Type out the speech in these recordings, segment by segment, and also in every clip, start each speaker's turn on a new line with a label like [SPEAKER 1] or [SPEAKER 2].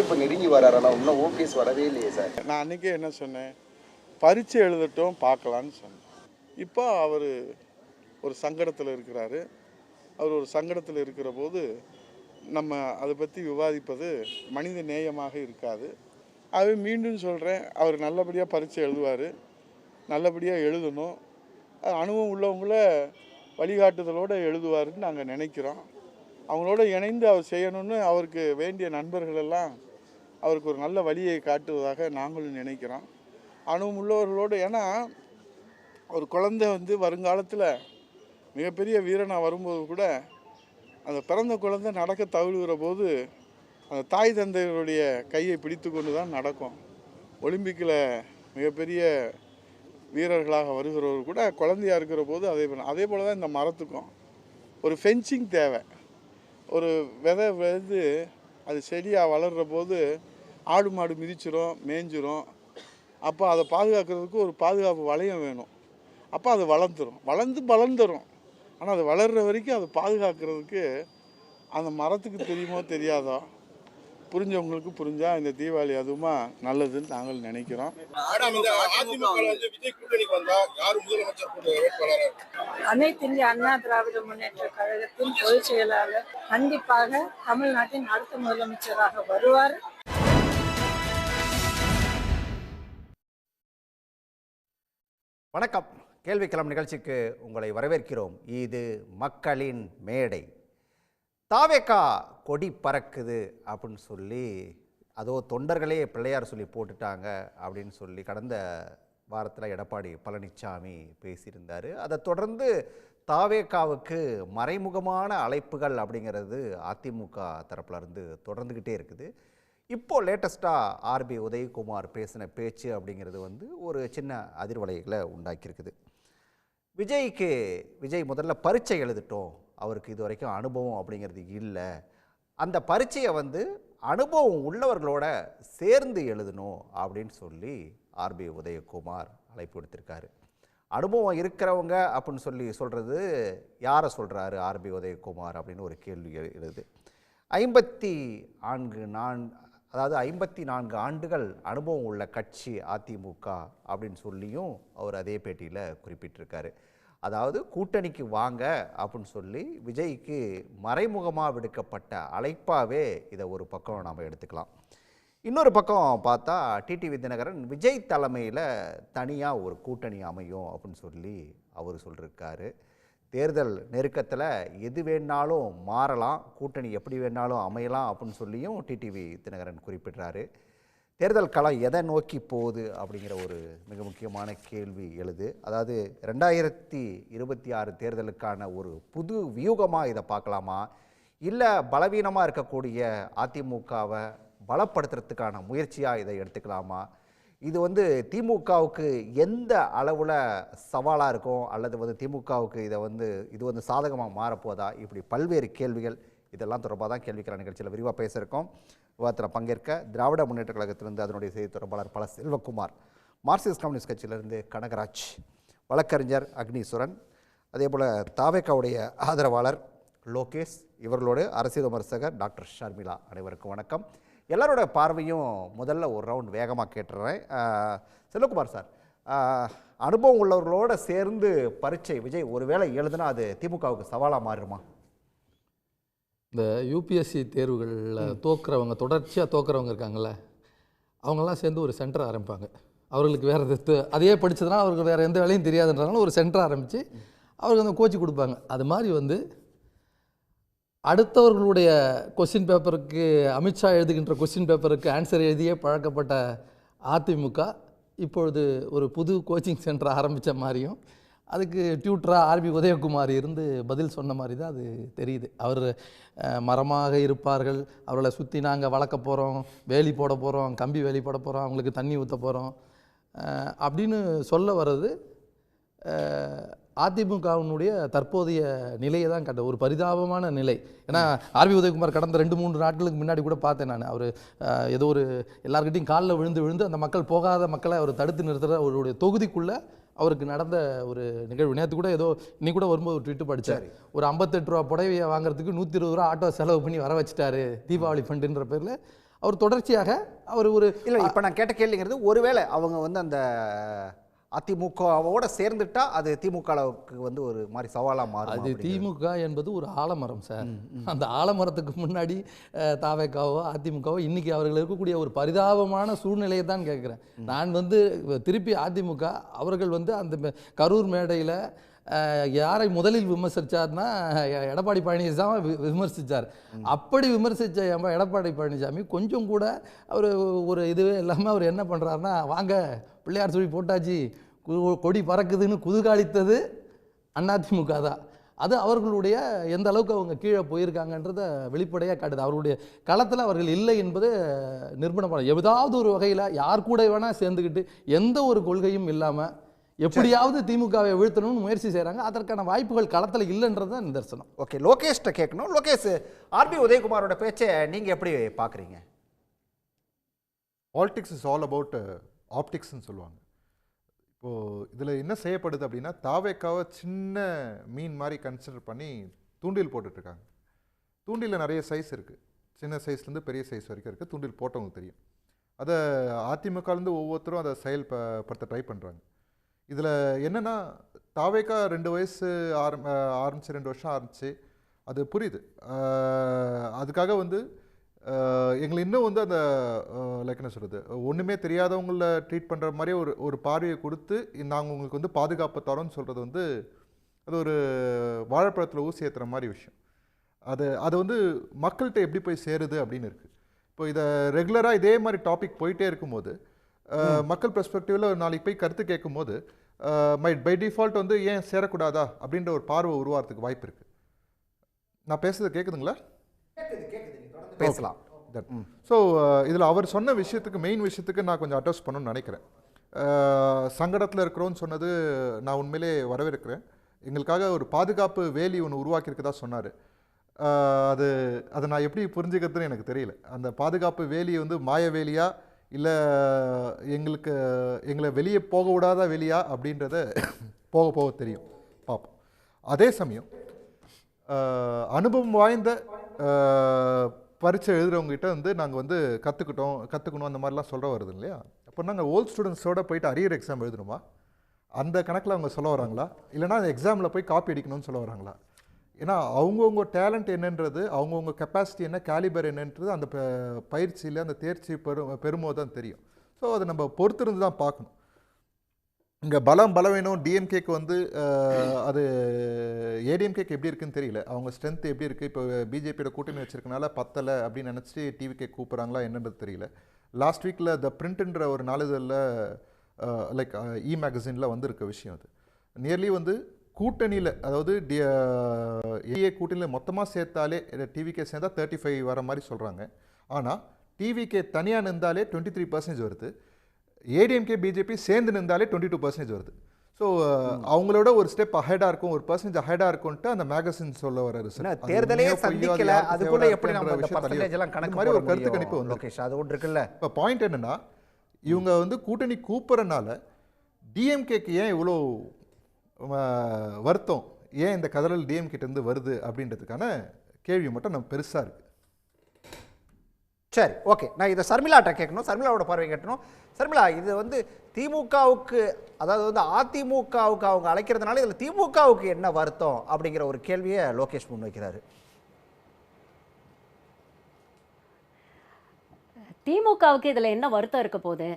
[SPEAKER 1] இப்போ நெருங்கி வராரு. ஆனால் இன்னும் ஓபிஎஸ் வரவே இல்லையே சார்.
[SPEAKER 2] நான் அன்றைக்கே என்ன சொன்னேன், பரீட்சை எழுதட்டும் பார்க்கலான்னு சொன்னேன். இப்போ அவர் ஒரு சங்கடத்தில் இருக்கிறாரு. அவர் ஒரு சங்கடத்தில் இருக்கிற போது நம்ம அதை பற்றி விவாதிப்பது மனித நேயமாக இருக்காது. அது மீண்டும் சொல்கிறேன், அவர் நல்லபடியாக பரீட்சை எழுதுவார், நல்லபடியாக எழுதணும். அனுபவம் உள்ளவங்கள வழிகாட்டுதலோடு எழுதுவாருன்னு நாங்கள் நினைக்கிறோம். அவங்களோட இணைந்து அவர் செய்யணும்னு அவருக்கு வேண்டிய நண்பர்களெல்லாம் அவருக்கு ஒரு நல்ல வழியை காட்டுவதாக நாங்களும் நினைக்கிறோம். அனுபவம் உள்ளவர்களோடு, ஏன்னா ஒரு குழந்தை வருங்காலத்தில் மிகப்பெரிய வீரனாக வரும்போது கூட அந்த பிறந்த குழந்தை நடக்க தவழுகிற போது அந்த தாய் தந்தையருடைய கையை பிடித்து கொண்டு தான் நடக்கும். ஒலிம்பிக்கில் மிகப்பெரிய வீரர்களாக வருகிறவர் கூட குழந்தையாக இருக்கிற போது அதே போல் தான் இந்த மரத்துக்கும் ஒரு ஃபென்சிங் தேவை. ஒரு விதை அது செடியாக வளர்கிற போது ஆடு மாடு மிதிச்சிரும், மேய்ஞ்சிரும். அப்போ அதை பாதுகாக்கிறதுக்கு ஒரு பாதுகாப்பு வளையம் வேணும். அப்போ அது வளர்ந்துடும். ஆனால் அது வளர்கிற வரைக்கும் அதை பாதுகாக்கிறதுக்கு அந்த மரத்துக்கு தெரியுமோ தெரியாதோ, புரிஞ்சவங்களுக்கு புரிஞ்சா இந்த தீபாவளி அதுவுமா நல்லதுன்னு நாங்கள் நினைக்கிறோம்.
[SPEAKER 3] அனைத்து இந்திய அண்ணா திராவிட முன்னேற்ற கழகத்தின் பொதுச் செயலாளர் கண்டிப்பாக தமிழ்நாட்டின் அடுத்த முதலமைச்சராக வருவார்.
[SPEAKER 4] வணக்கம். கேள்விக்களம் நிகழ்ச்சிக்கு உங்களை வரவேற்கிறோம். இது மக்களின் மேடை. தாவேகா கொடி பறக்குது அப்படின்னு சொல்லி அதோ தொண்டர்களே பிள்ளையார் சொல்லி போட்டுட்டாங்க அப்படின்னு சொல்லி கடந்த வாரத்தில் எடப்பாடி பழனிசாமி பேசியிருந்தார். அதை தொடர்ந்து தாவேகாவுக்கு மறைமுகமான அழைப்புகள் அப்படிங்கிறது அதிமுக தரப்புலேருந்து தொடர்ந்துக்கிட்டே இருக்குது. இப்போது லேட்டஸ்ட்டாக ஆர்பி உதயகுமார் பேசின பேச்சு அப்படிங்கிறது ஒரு சின்ன அதிர்வலைகளை உண்டாக்கியிருக்குது. விஜய் முதல்ல பரீட்சை எழுதிட்டோம், அவருக்கு இது வரைக்கும் அனுபவம் அப்படிங்கிறது இல்லை, அந்த பரீட்சையை அனுபவம் உள்ளவர்களோட சேர்ந்து எழுதணும் அப்படின்னு சொல்லி ஆர்பி உதயகுமார் அழைப்பு விடுத்திருக்காரு. அனுபவம் இருக்கிறவங்க அப்படின்னு சொல்லி சொல்கிறது யாரை சொல்கிறாரு ஆர்பி உதயகுமார் அப்படின்னு ஒரு கேள்வி எழுது. 54 ஆண்டுகள் அனுபவம் உள்ள கட்சி அதிமுக அப்படின்னு சொல்லியும் அவர் அதே பேட்டியில் குறிப்பிட்டிருக்காரு. அதாவது கூட்டணிக்கு வாங்க அப்படின்னு சொல்லி விஜய்க்கு மறைமுகமாக விடுக்கப்பட்ட அழைப்பாகவே இதை ஒரு பக்கம் நாம் எடுத்துக்கலாம். இன்னொரு பக்கம் பார்த்தா டிடிவி தினகரன் விஜய் தலைமையில் தனியாக ஒரு கூட்டணி அமையும் அப்படின்னு சொல்லி அவர் சொல்லியிருக்காரு. தேர்தல் நெருக்கத்தில் எது வேணாலும் மாறலாம், கூட்டணி எப்படி வேணாலும் அமையலாம் அப்படின்னு சொல்லியும் டிடிவி தினகரன் குறிப்பிட்றாரு. தேர்தல் களம் எதை நோக்கி போகுது அப்படிங்கிற ஒரு மிக முக்கியமான கேள்வி எழுது. அதாவது 2026 தேர்தலுக்கான ஒரு புது வியூகமாக இதை பார்க்கலாமா, இல்லை பலவீனமாக இருக்கக்கூடிய அதிமுகவை பலப்படுத்துறதுக்கான முயற்சியாக இதை எடுத்துக்கலாமா, இது திமுகவுக்கு எந்த அளவில் சவாலாக இருக்கும், அல்லது திமுகவுக்கு இது சாதகமாக மாறப்போதா, இப்படி பல்வேறு கேள்விகள் இதெல்லாம் தொடர்பாக தான் கேள்விக்கிற நிகழ்ச்சியில் விரிவாக பேசியிருக்கோம். விவாதத்தில் பங்கேற்க திராவிட முன்னேற்ற கழகத்திலிருந்து அதனுடைய செய்தி தொடர்பாளர் பல செல்வகுமார், மார்க்சிஸ்ட் கம்யூனிஸ்ட் கட்சியிலிருந்து கனகராஜ், வழக்கறிஞர் அக்னீஸ்வரன், அதே போல் தாவேகாவுடைய ஆதரவாளர் லோகேஷ், இவர்களோடு அரசியல் விமர்சகர் டாக்டர் ஷர்மிளா. அனைவருக்கும் வணக்கம். எல்லாரோட பார்வையும் முதல்ல ஒரு ரவுண்ட் வேகமாக கேட்டுறேன். செல்வகுமார் சார், அனுபவம் உள்ளவர்களோடு சேர்ந்து பரீட்சை விஜய் ஒருவேளை எழுதுனா அது திமுகவுக்கு சவாலாக மாறுமா?
[SPEAKER 5] இந்த யூபிஎஸ்சி தேர்வுகளில் தொடர்ச்சியாக தோக்குறவங்க இருக்காங்கள்ல, அவங்கெல்லாம் சேர்ந்து ஒரு சென்டர் ஆரம்பிப்பாங்க. அவர்களுக்கு வேறு அதையே படித்ததுனா அவருக்கு வேறு எந்த வேலையும் தெரியாதுன்றதுனால ஒரு சென்டர் ஆரம்பித்து அவருக்கு கோச்சிங் கொடுப்பாங்க. அது மாதிரி அடுத்தவர்களுடைய கொஸ்டின் பேப்பருக்கு, அமித்ஷா எழுதுகின்ற கொஸ்டின் பேப்பருக்கு ஆன்சர் எழுதியே பழக்கப்பட்ட அதிமுக இப்பொழுது ஒரு புது கோச்சிங் சென்டர் ஆரம்பித்த மாதிரியும், அதுக்கு டியூட்டராக ஆர்பி உதயகுமார் இருந்து பதில் சொன்ன மாதிரி தான் அது தெரியுது. அவர் மரமாக இருப்பார்கள், அவர்களை சுற்றி நாங்கள் வளர்க்க போகிறோம், வேலி போட போகிறோம், கம்பி வேலி போட போகிறோம், அவங்களுக்கு தண்ணி ஊற்ற போகிறோம் அப்படின்னு சொல்ல வர்றது அதிமுகவினுடைய தற்போதைய நிலையை தான் கட்ட ஒரு பரிதாபமான நிலை. ஏன்னா ஆர்பி உதயகுமார் கடந்த 2-3 நாட்களுக்கு முன்னாடி கூட பார்த்தேன் நான். அவர் ஏதோ ஒரு எல்லாருக்கிட்டையும் காலில் விழுந்து அந்த மக்கள் போகாத மக்களை அவர் தடுத்து நிறுத்துகிற அவருடைய தொகுதிக்குள்ளே அவருக்கு நடந்த ஒரு நிகழ்வு. நேற்று கூட ஏதோ இன்னைக்கு கூட வரும்போது ஒரு ட்விட்டு படித்தார். ஒரு 58 ரூபா புடவையை வாங்குறதுக்கு 120 ரூபா ஆட்டோ செலவு பண்ணி வர வச்சுட்டாரு தீபாவளி ஃபண்டுன்ற பேரில். அவர் தொடர்ச்சியாக அவர் ஒரு
[SPEAKER 4] இல்லை இப்போ நான் கேட்ட கேள்விங்கிறது ஒருவேளை அவங்க வந்து அந்த அதிமுகவோட சேர்ந்துட்டா அது திமுகவுக்கு வந்து ஒரு மாதிரி சவாலாக மாறும்.
[SPEAKER 5] அது திமுக என்பது ஒரு ஆலமரம் சார். அந்த ஆலமரத்துக்கு முன்னாடி தாவேக்காவோ அதிமுகவோ இன்னைக்கு அவர்கள் இருக்கக்கூடிய ஒரு பரிதாபமான சூழ்நிலையை தான் கேட்குறேன். நான் வந்து திருப்பி அதிமுக அவர்கள் வந்து அந்த கரூர் மேடையில் யாரை முதலில் விமர்சித்தார்னா எடப்பாடி பழனிசாமி விமர்சித்தார். அப்படி விமர்சித்த எடப்பாடி பழனிசாமி கொஞ்சம் கூட அவர் ஒரு இதுவே இல்லாமல் அவர் என்ன பண்ணுறாருன்னா, வாங்க பிள்ளையார் சொல்லி போட்டாச்சு கொடி பறக்குதுன்னு குதுகாலித்தது அதிமுக தான். அது அவர்களுடைய எந்த அளவுக்கு அவங்க கீழே போயிருக்காங்கன்றத வெளிப்படையாக காட்டுது. அவர்களுடைய களத்தில் அவர்கள் இல்லை என்பது நிரூபணம். ஏதாவது ஒரு வகையில் யார் கூட வேணால் சேர்ந்துக்கிட்டு எந்த ஒரு கொள்கையும் இல்லாமல் எப்படியாவது திமுகவை வீழ்த்தணும்னு முயற்சி செய்கிறாங்க. அதற்கான வாய்ப்புகள் களத்தில் இல்லைன்றது தான் நிதர்சனம்.
[SPEAKER 4] ஓகே, லோகேஷ்ட கேட்கணும். லோகேஷ், ஆர்பி உதயகுமாரோட பேச்சை நீங்கள் எப்படி பார்க்குறீங்க?
[SPEAKER 6] பாலிடிக்ஸ் இஸ் ஆல் அபவுட் ஆப்டிக்ஸ்ன்னு சொல்லுவாங்க. இப்போது இதில் என்ன செய்யப்படுது அப்படின்னா, தாவேக்காவை சின்ன மீன் மாதிரி கன்சிடர் பண்ணி தூண்டில் போட்டுட்ருக்காங்க. தூண்டிலில் நிறைய சைஸ் இருக்குது, சின்ன சைஸ்லேருந்து பெரிய சைஸ் வரைக்கும் இருக்குது. தூண்டில் போட்டவங்க தெரியும். அதை அதிமுகலேருந்து ஒவ்வொருத்தரும் அதை செயல்படுத்த ட்ரை பண்ணுறாங்க. இதில் என்னென்னா, தாவேக்கா 2 வயசு ஆரம்பிச்சு 2 வருஷம் ஆரம்பிச்சு அது புரியுது. அதுக்காக வந்து எங்களை இன்னும் வந்து அந்த லைக் என்ன சொல்கிறது, ஒன்றுமே தெரியாதவங்கள ட்ரீட் பண்ணுற மாதிரி ஒரு பார்வையை கொடுத்து நாங்கள் உங்களுக்கு வந்து பாதுகாப்பு தரோன்னு சொல்கிறது வந்து அது ஒரு வாழைப்பழத்தில் ஊசி ஏற்றுற மாதிரி விஷயம். அது வந்து மக்கள்கிட்ட எப்படி போய் சேருது அப்படின்னு இருக்குது. இப்போ இதை ரெகுலராக இதே மாதிரி டாபிக் போயிட்டே இருக்கும்போது மக்கள் பெர்ஸ்பெக்டிவில் நாளைக்கு போய் கருத்து கேட்கும்போது பை டிஃபால்ட் வந்து ஏன் சேரக்கூடாதா அப்படின்ற ஒரு பார்வை உருவாகிறதுக்கு வாய்ப்பு இருக்குது. நான் பேசுறது கேட்குதுங்களா?
[SPEAKER 4] பேசலாம்.
[SPEAKER 6] ஸோ இதில் அவர் சொன்ன விஷயத்துக்கு, மெயின் விஷயத்துக்கு நான் கொஞ்சம் அட்ரஸ் பண்ணணும்னு நினைக்கிறேன். சங்கடத்தில் இருக்கிறோன்னு சொன்னது நான் உண்மையிலே வரவேற்கிறேன். எங்களுக்காக ஒரு பாதுகாப்பு வேலி ஒன்று உருவாக்கியிருக்கதா சொன்னார். அதை நான் எப்படி புரிஞ்சுக்கிறதுன்னு எனக்கு தெரியல. அந்த பாதுகாப்பு வேலி வந்து மாய வேலியா இல்லை எங்களை வெளியே போக விடாத வேலியா அப்படின்றத போக போக தெரியும், பார்ப்போம். அதே சமயம் அனுபவம் வாய்ந்த பரீட்சை எழுதுகிறவங்ககிட்ட வந்து நாங்கள் வந்து கற்றுக்கணும் அந்த மாதிரிலாம் சொல்ல வருது இல்லையா? அப்போ நாங்கள் ஓல்ட் ஸ்டூடெண்ட்ஸோடு போயிட்டு அரியர் எக்ஸாம் எழுதணுமா? அந்த கணக்கில் அவங்க சொல்ல வராங்களா? இல்லைனா அந்த எக்ஸாமில் போய் காப்பி அடிக்கணும்னு சொல்ல வராங்களா? ஏன்னா அவங்கவுங்க டேலண்ட் என்னன்றது, அவங்கவுங்க கெப்பாசிட்டி என்ன, கேலிபர் என்னன்றது அந்த பயிற்சியில் அந்த தேர்ச்சி பெறும்போது தான் தெரியும். ஸோ அதை நம்ம பொறுத்திருந்து தான் பார்க்கணும். இங்கே பலவீனம் டிஎம்கேக்கு வந்து அது ஏடிஎம்கேக்கு எப்படி இருக்குன்னு தெரியல. அவங்க ஸ்ட்ரென்த் எப்படி இருக்குது, இப்போ பிஜேபியோட கூட்டணி வச்சிருக்கனால பத்தலை அப்படின்னு நினச்சி டிவிகே கூப்பிட்றாங்களா என்னன்றது தெரியல. லாஸ்ட் வீக்கில் த பிரிண்ட்ன்ற ஒரு நாளிதழில் லைக் மேகசினில் வந்திருக்க விஷயம். அது நியர்லி வந்து கூட்டணியில், அதாவது ஏஏ கூட்டணியில் மொத்தமாக சேர்த்தாலே டிவிகே சேர்ந்தால் 35 வர மாதிரி சொல்கிறாங்க. ஆனால் டிவிகே தனியாக நின்றாலே 23% வருது. ஏடிஎம்கே பிஜேபி சேர்ந்து நின்றாலே 22% வருது. ஸோ அவங்களோட ஒரு ஸ்டெப் அஹெடாக இருக்கும், ஒரு பர்சன்டேஜ் அஹெடாக இருக்கும்ட்டு அந்த மேகசின் சொல்ல வர
[SPEAKER 4] தேர்தலையே சந்திக்கல. அதுக்குள்ள எப்படி நம்ம அந்த பர்சன்டேஜ் எல்லாம் கணக்கு
[SPEAKER 6] மாதிரி ஒரு கருத்து கணிப்பு வந்து
[SPEAKER 4] லோகேஷ் அது ஒன்று இருக்குல்ல.
[SPEAKER 6] இப்போ பாயிண்ட் என்னன்னா, இவங்க வந்து கூட்டணி கூப்பிட்றனால டிஎம்கேக்கு ஏன் இவ்வளோ வருத்தம், ஏன் இந்த கதறல் டிஎம்கேட்டேருந்து வருது அப்படின்றதுக்கான கேள்வி மட்டும் நம்ம பெருசாக இருக்குது.
[SPEAKER 4] சரி, ஓகே, நான் இதை சர்மிளாட்ட கேட்கணும், சர்மிளாவோட பார்வை கேட்கணும். சர்மிளா, இது வந்து திமுகவுக்கு, அதாவது வந்து அதிமுகவுக்கு அவங்க அழைக்கிறதுனால இதில் திமுகவுக்கு என்ன வருத்தம் அப்படிங்கிற ஒரு கேள்வியை லோகேஷ் முன்வைக்கிறாரு.
[SPEAKER 7] திமுகவுக்கு இதில் என்ன வருத்தம் இருக்க போகுது?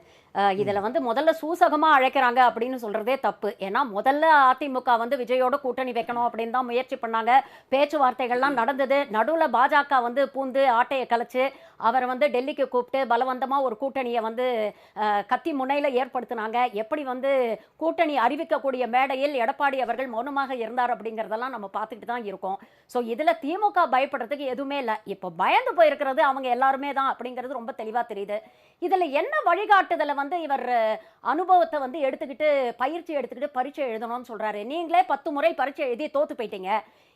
[SPEAKER 7] இதில் வந்து முதல்ல சூசகமாக அழைக்கிறாங்க அப்படின்னு சொல்கிறதே தப்பு. ஏன்னா முதல்ல அதிமுக வந்து விஜயோட கூட்டணி வைக்கணும் அப்படின்னு தான் முயற்சி பண்ணாங்க. பேச்சுவார்த்தைகள்லாம் நடந்தது. நடுவில் பாஜக வந்து பூந்து ஆட்டையை கலைச்சு அவர் வந்து டெல்லிக்கு கூப்பிட்டு பலவந்தமாக ஒரு கூட்டணியை வந்து கத்தி முனையில் ஏற்படுத்தினாங்க. எப்படி வந்து கூட்டணி அறிவிக்கக்கூடிய மேடையில் எடப்பாடி அவர்கள் மௌனமாக இருந்தார் அப்படிங்கிறதெல்லாம் நம்ம பார்த்துக்கிட்டு தான் இருக்கோம். ஸோ இதில் திமுக பயப்படுறதுக்கு எதுவுமே இல்லை. இப்போ பயந்து போயிருக்கிறது அவங்க எல்லாருமே தான் அப்படிங்கிறது ரொம்ப தெளிவாக தெரியுது. இதில் என்ன வழிகாட்டுதலை வந்து இவர் அனுபவத்தை வந்து எடுத்துக்கிட்டு பயிற்சி எடுத்துக்கிட்டு பரீட்சை எழுதணும்னு சொல்கிறாரு. நீங்களே 10 முறை பரீட்சை எழுதி தோற்று போயிட்டீங்க.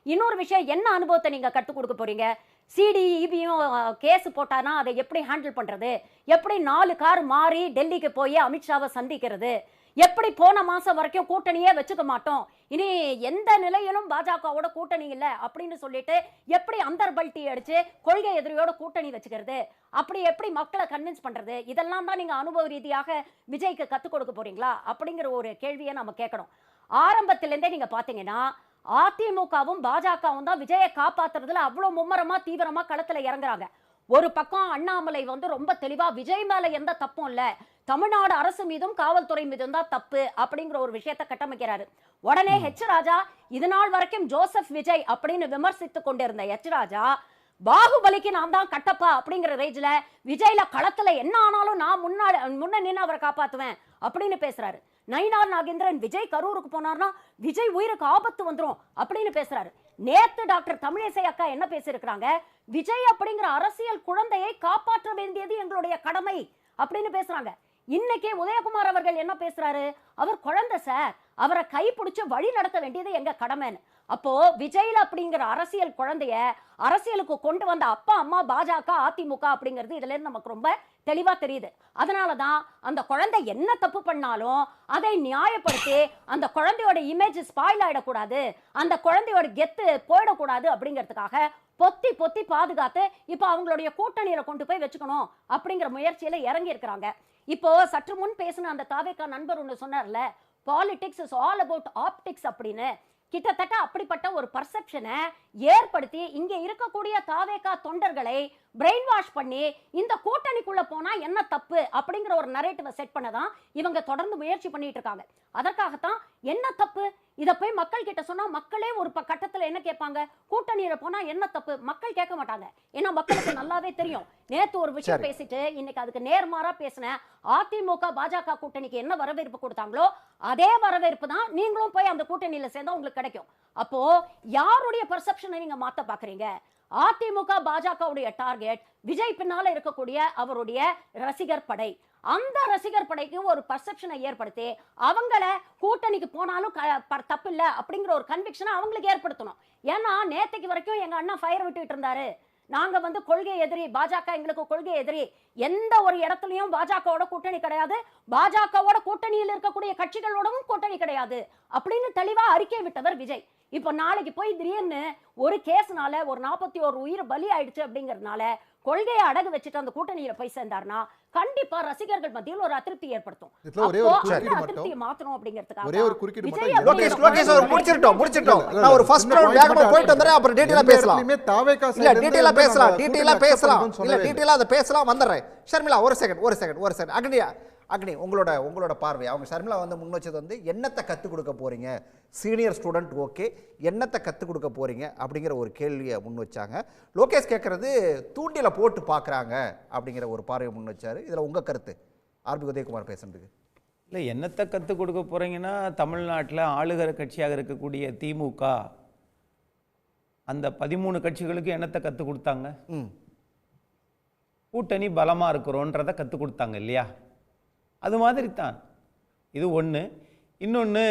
[SPEAKER 7] இன்னொரு விஷயம், என்ன அனுபவத்தை நீங்கள் கற்றுக் கொடுக்க போகிறீங்க? சிடி இபியும் கேஸ் போட்டானா அதை எப்படி ஹேண்டில் பண்றது, எப்படி 4 கார் மாறி டெல்லிக்கு போய் அமித்ஷாவை சந்திக்கிறது, எப்படி போன மாசம் வரைக்கும் கூட்டணியே வச்சுக்க மாட்டோம், இனி எந்த நிலையிலும் பாஜகவோட கூட்டணி இல்லை அப்படின்னு சொல்லிட்டு எப்படி அந்தர்பல்ட்டி அடிச்சு கொள்கை எதிரியோட கூட்டணி வச்சுக்கிறது, அப்படி எப்படி மக்களை கன்வின்ஸ் பண்றது, இதெல்லாம் தான் நீங்க அனுபவ ரீதியாக விஜய்க்கு கத்துக் கொடுக்க போறீங்களா அப்படிங்கிற ஒரு கேள்வியை நம்ம கேட்கணும். ஆரம்பத்திலேருந்தே நீங்க பாத்தீங்கன்னா அதிமுகவும் பாஜகவும் தான் விஜயை காப்பாத்துறதுல அவ்வளவு மும்மரமா தீவிரமா களத்துல இறங்குறாங்க. ஒரு பக்கம் அண்ணாமலை வந்து ரொம்ப தெளிவா விஜய் மேல எந்த தப்பும் இல்ல, தமிழ்நாடு அரசு மீதும் காவல்துறை மீதும் தான் தப்பு அப்படிங்கிற ஒரு விஷயத்தை கட்டமைக்கிறாரு. உடனே ஹெச் ராஜா இது நாள் வரைக்கும் ஜோசப் விஜய் அப்படின்னு விமர்சித்து கொண்டிருந்த ஹெச் ராஜா பாகுபலிக்கு நான் தான் கட்டப்பா அப்படிங்கிற ரேஞ்சில விஜய்ல களத்துல என்ன ஆனாலும் நான் முன்ன நின்று அவரை காப்பாத்துவேன் அப்படின்னு பேசுறாரு. நயினார் நாகேந்திரன் விஜய் கரூருக்கு போனார்னா விஜய் உயிருக்கு ஆபத்து வந்துரும் அப்படின்னு பேசுறாரு. நேத்து டாக்டர் தமிழிசை அக்கா என்ன பேசியிருக்கிறாங்க, விஜய் அப்படிங்கிற அரசியல் குழந்தையை காப்பாற்ற வேண்டியது எங்களுடைய கடமை அப்படின்னு பேசுறாங்க. இன்னைக்கு உதயகுமார் அவர்கள் என்ன பேசுறாரு, அவர் குழந்தை சார், அவரை கைப்பிடிச்சு வழி நடத்த வேண்டியது எங்க கடமைன்னு. அப்போ விஜய்ல அப்படிங்கிற அரசியல் குழந்தைய அரசியலுக்கு கொண்டு வந்த அப்பா அம்மா பாஜக அதிமுக அப்படிங்கிறது இதுல இருந்து நமக்கு ரொம்ப தெளிவா தெரியுது. அதனாலதான் அந்த குழந்தை என்ன தப்பு பண்ணாலும் அதை நியாயப்படுத்தி அந்த குழந்தையோட இமேஜ் ஸ்பாயில் ஆயிடக்கூடாது, அந்த குழந்தையோட கெத்து போயிடக்கூடாது அப்படிங்கிறதுக்காக பொத்தி பொத்தி பாதுகாத்து இப்ப அவங்களுடைய கூட்டணியில கொண்டு போய் வச்சுக்கணும் அப்படிங்கிற முயற்சியில இறங்கி இருக்கிறாங்க. இப்போ சற்று முன் பேசின அந்த தாவேகா நண்பர் ஒன்று சொன்னார்ல, politics is all about optics அப்படின்னு. கிட்டத்தட்ட அப்படிப்பட்ட ஒரு பர்செப்ஷனை ஏற்படுத்தி இங்க இருக்கக்கூடிய தாவேகா தொண்டர்களை பிரெயின் வாஷ் பண்ணி இந்த கூட்டணிக்குள்ள போனா என்ன தப்பு அப்படிங்கிற ஒரு நரேட்டிவை செட் பண்ணதான் இவங்க தொடர்ந்து முயற்சி பண்ணிட்டு இருக்காங்க. அதற்காகத்தான் என்ன தப்பு இத போய் மக்கள் கிட்ட சொன்னா மக்களே ஒரு கட்டத்துல என்ன கேட்பாங்க, கூட்டணியில போனா என்ன தப்பு, மக்கள் கேட்க மாட்டாங்க. ஏன்னா மக்களுக்கு நல்லாவே தெரியும். நேத்து ஒரு விஷயம் பேசிட்டு இன்னைக்கு அதுக்கு நேர்மாறா பேசின அதிமுக பாஜக கூட்டணிக்கு என்ன வரவேற்பு கொடுத்தாங்களோ அதே வரவேற்பு தான் நீங்களும் போய் அந்த கூட்டணியில சேர்ந்தா உங்களுக்கு கிடைக்கும். அப்போ யாருடைய பர்செப்ஷனை நீங்க மாத்த பாக்குறீங்க? அதிமுக பாஜகவுடைய டார்கெட் விஜய் பின்னால இருக்கக்கூடிய அவருடைய ரசிகர் படை. அந்த ரசிகர் படைக்கு ஒரு பர்செப்ஷனை ஏற்படுத்தி அவங்கள கூட்டணிக்கு போனாலும் தப்பு இல்லை அப்படிங்கிற ஒரு கன்விக்ஷனை அவங்களுக்கு ஏற்படுத்தணும். ஏன்னா நேற்றுக்கு வரைக்கும் எங்க அண்ணா ஃபயர் விட்டுட்டு இருந்தாரு, நாங்க வந்து கொள்கை எதிரி, பாஜக எங்களுக்கு கொள்கை எதிரி, எந்த ஒரு இடத்துலயும் பாஜகவோட கூட்டணி கிடையாது, பாஜகவோட கூட்டணியில் இருக்கக்கூடிய கட்சிகளோடவும் கூட்டணி கிடையாது அப்படின்னு தெளிவா அறிக்கை விட்டவர் விஜய். இப்ப நாளைக்கு போய் திடீர்னு ஒரு கேஸ்னால ஒரு 41 உயிர் பலி ஆயிடுச்சு அப்படிங்கறதுனால கொள்கையை அடகு வச்சுட்டு அந்த கூட்டணியில போய் சேர்ந்தார்னா கண்டிப்பா ரசிகர்கள் மத்தியில் ஒரு அதிருப்தி ஏற்படுத்தும். அதிருப்தியை மாத்தணும் அப்படிங்கிறதுக்காக
[SPEAKER 6] ஒரே ஒரு குறுக்கீடு
[SPEAKER 4] மட்டும் முடிச்சிட்டோம். நான் ஒரு ஃபர்ஸ்ட் ரவுண்ட் வேகமா போயிட்டு வந்தறேன், அப்புறம் டீடைலா பேசலாம். இல்ல டீடைலா அதை பேசலாம் வந்துறேன். ஷர்மிளா ஒரு செகண்ட். அக்னி உங்களோட பார்வை. அவங்க ஷர்மிளா வந்து முன் வச்சது வந்து என்னத்தை கற்றுக் கொடுக்க போறீங்க, சீனியர் ஸ்டூடெண்ட் ஓகே, என்னத்தை கற்றுக் கொடுக்க போறீங்க அப்படிங்கிற ஒரு கேள்வியை முன் வச்சாங்க. லோகேஷ் கேட்கறது தூண்டில போட்டு பார்க்குறாங்க அப்படிங்கிற ஒரு பார்வையை முன் வச்சாரு. இதில் உங்கள் கருத்து ஆர்பி உதயகுமார் பேசுறதுக்கு?
[SPEAKER 8] இல்லை, என்னத்தை கற்றுக் கொடுக்க போகிறீங்கன்னா, தமிழ்நாட்டில் ஆளுகிற கட்சியாக இருக்கக்கூடிய திமுக அந்த 13 கட்சிகளுக்கு என்னத்தை கற்றுக் கொடுத்தாங்க? கூட்டணி பலமாக இருக்கிறோன்றதை கற்றுக் கொடுத்தாங்க இல்லையா? அது மாதிரி தான் இது ஒன்று. இன்னொன்று,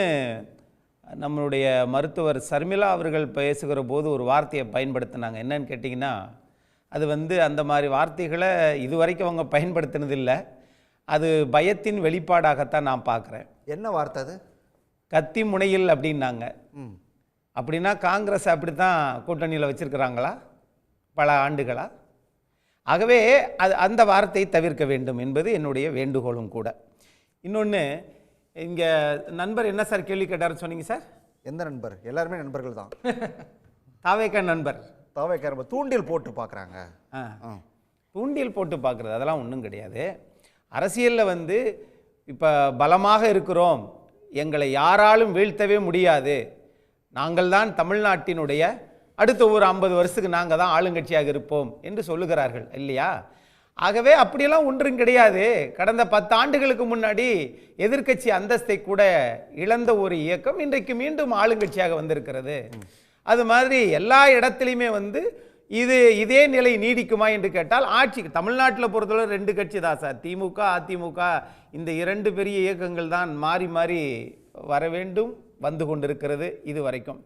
[SPEAKER 8] நம்மளுடைய மருத்துவர் ஷர்மிளா அவர்கள் பேசுகிற போது ஒரு வார்த்தையை பயன்படுத்தினாங்க. என்னன்னு கேட்டிங்கன்னா, அது வந்து அந்த மாதிரி வார்த்தைகளை இதுவரைக்கும் அவங்க பயன்படுத்தினதில்லை. அது பயத்தின் வெளிப்பாடாகத்தான் நான் பார்க்குறேன்.
[SPEAKER 4] என்ன வார்த்தை அது?
[SPEAKER 8] கத்தி முனையில் அப்படின்னாங்க. அப்படின்னா காங்கிரஸ் அப்படி தான் கூட்டணியில் வச்சுருக்கிறாங்களா பல ஆண்டுகளா? ஆகவே அந்த வார்த்தையை தவிர்க்க வேண்டும் என்பது என்னுடைய வேண்டுகோளும் கூட. இன்னொன்று, இங்கே நண்பர் என்ன சார் கேள்வி கேட்டாருன்னு சொன்னீங்க சார்?
[SPEAKER 4] எந்த நண்பர்? எல்லாருமே நண்பர்கள் தான்.
[SPEAKER 8] தாவேக்கா நண்பர்.
[SPEAKER 4] தூண்டில் போட்டு பார்க்குறாங்க.
[SPEAKER 8] தூண்டில் போட்டு பார்க்குறது அதெல்லாம் ஒன்றும் கிடையாது. அரசியலில் வந்து இப்போ பலமாக இருக்கிறோம், எங்களை யாராலும் வீழ்த்தவே முடியாது, நாங்கள் தான் தமிழ்நாட்டினுடைய அடுத்த ஒரு 50 வருஷத்துக்கு நாங்கள் தான் ஆளுங்கட்சியாக இருப்போம் என்று சொல்லுகிறார்கள் இல்லையா? ஆகவே அப்படியெல்லாம் ஒன்றும் கிடையாது. கடந்த 10 ஆண்டுகளுக்கு முன்னாடி எதிர்க்கட்சி அந்தஸ்தை கூட இழந்த ஒரு இயக்கம் இன்றைக்கு மீண்டும் ஆளுங்கட்சியாக வந்திருக்கிறது. அது மாதிரி எல்லா இடத்துலையுமே வந்து இதே நிலை நீடிக்குமா என்று கேட்டால், ஆட்சி தமிழ்நாட்டில் பொறுத்தவரை 2 கட்சி தான் சார், திமுக அதிமுக. இந்த 2 பெரிய இயக்கங்கள் தான் மாறி மாறி வர வேண்டும், வந்து கொண்டிருக்கிறது இது வரைக்கும்.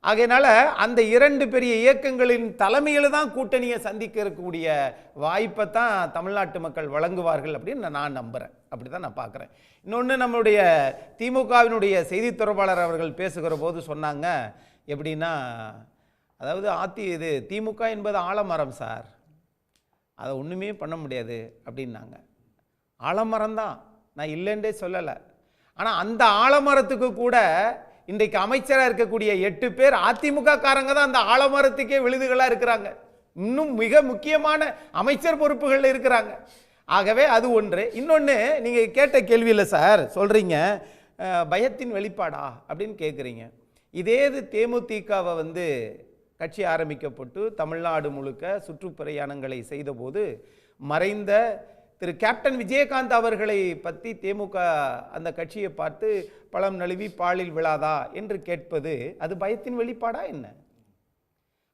[SPEAKER 8] ஆகையினால அந்த 2 பெரிய இயக்கங்களின் தலைமையில் தான் கூட்டணியை சந்திக்க இருக்கக்கூடிய வாய்ப்பை தான் தமிழ்நாட்டு மக்கள் வழங்குவார்கள் அப்படின்னு நான் நம்புகிறேன். அப்படி தான் நான் பார்க்குறேன். இன்னொன்று, நம்மளுடைய திமுகவினுடைய செய்தி தொடர்பாளர் அவர்கள் பேசுகிற போது சொன்னாங்க, எப்படின்னா, அதாவது இது திமுக என்பது ஆலமரம் சார், அதை ஒன்றுமே பண்ண முடியாது அப்படின்னாங்க. ஆலமரம் தான், நான் இல்லைன்றே சொல்லலை. ஆனால் அந்த ஆலமரத்துக்கு கூட இன்றைக்கு அமைச்சராக இருக்கக்கூடிய 8 பேர் அதிமுக காரங்க தான் அந்த ஆலமரத்துக்கே விழுதுகளாக இருக்கிறாங்க. இன்னும் மிக முக்கியமான அமைச்சர் பொறுப்புகளில் இருக்கிறாங்க. ஆகவே அது ஒன்று. இன்னொன்று, நீங்கள் கேட்ட கேள்வியில் சார் சொல்கிறீங்க பயத்தின் வெளிப்பாடா அப்படின்னு கேட்குறீங்க. இதே இது தேமுதிகவை வந்து கட்சி ஆரம்பிக்கப்பட்டு தமிழ்நாடு முழுக்க சுற்றுப்பிரயாணங்களை செய்தபோது மறைந்த திரு கேப்டன் விஜயகாந்த் அவர்களை பற்றி தேமுக அந்த கட்சியை பார்த்து பழம் நழுவி பாலில் விழாதா என்று கேட்பது அது பயத்தின் வெளிப்பாடா என்ன?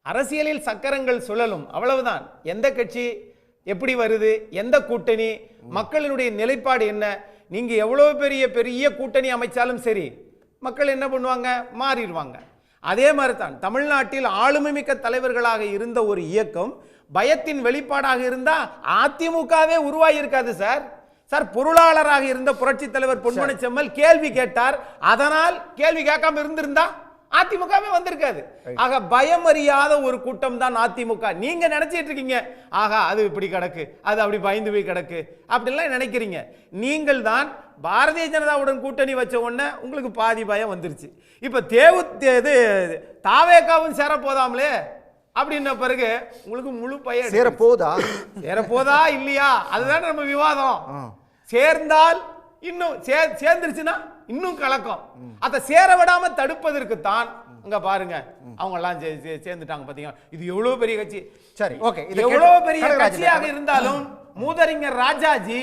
[SPEAKER 8] அரசியலில் சக்கரங்கள் சுழலும், அவ்வளவுதான். எந்த கட்சி எப்படி வருது, எந்த கூட்டணி, மக்களினுடைய நிலைப்பாடு என்ன? நீங்க எவ்வளவு பெரிய பெரிய கூட்டணி அமைச்சாலும் சரி, மக்கள் என்ன பண்ணுவாங்க? மாறிடுவாங்க. அதே மாதிரி தான் தமிழ்நாட்டில் ஆளுமை மிக்க தலைவர்களாக இருந்த ஒரு இயக்கம் பயத்தின் வெளிப்பாடாக இருந்தா அதிமுகவே உருவாகி இருக்காது சார். சார், பொருளாளராக இருந்த புரட்சி தலைவர் பொன்மன செம்மல் கேள்வி கேட்டார். அதனால் கேள்வி கேட்காம இருந்திருந்தா அதிமுகவே வந்திருக்காது. ஆக பயம் அறியாத ஒரு கூட்டம் தான் அதிமுக. நீங்க நினைச்சிட்டு இருக்கீங்க, ஆகா அது இப்படி கிடக்கு, அது அப்படி பயந்து போய் கிடக்கு அப்படின்லாம் நினைக்கிறீங்க. நீங்கள் தான் பாரதிய ஜனதாவுடன் கூட்டணி வச்ச உடனே உங்களுக்கு பாதி பயம் வந்துருச்சு. இப்ப தாவேகாவும் சேர போதாமலே அப்படின்ன பிறகு உங்களுக்கு முழு பயம். சேரப்போதா இல்லையா, அதுதான் நம்ம விவாதம். சேர்ந்தால் இன்னும் சேர்ந்துருச்சுன்னா இன்னும் கலக்கம். அதை சேர விடாம தடுப்பதற்கு தான் அங்க பாருங்க அவங்க எல்லாம் சேர்ந்துட்டாங்க. பாத்தீங்க, இது எவ்வளவு பெரிய கட்சி. சரி, ஓகே, எவ்வளவு பெரிய கட்சியாக இருந்தாலும் மூதறிஞர் ராஜாஜி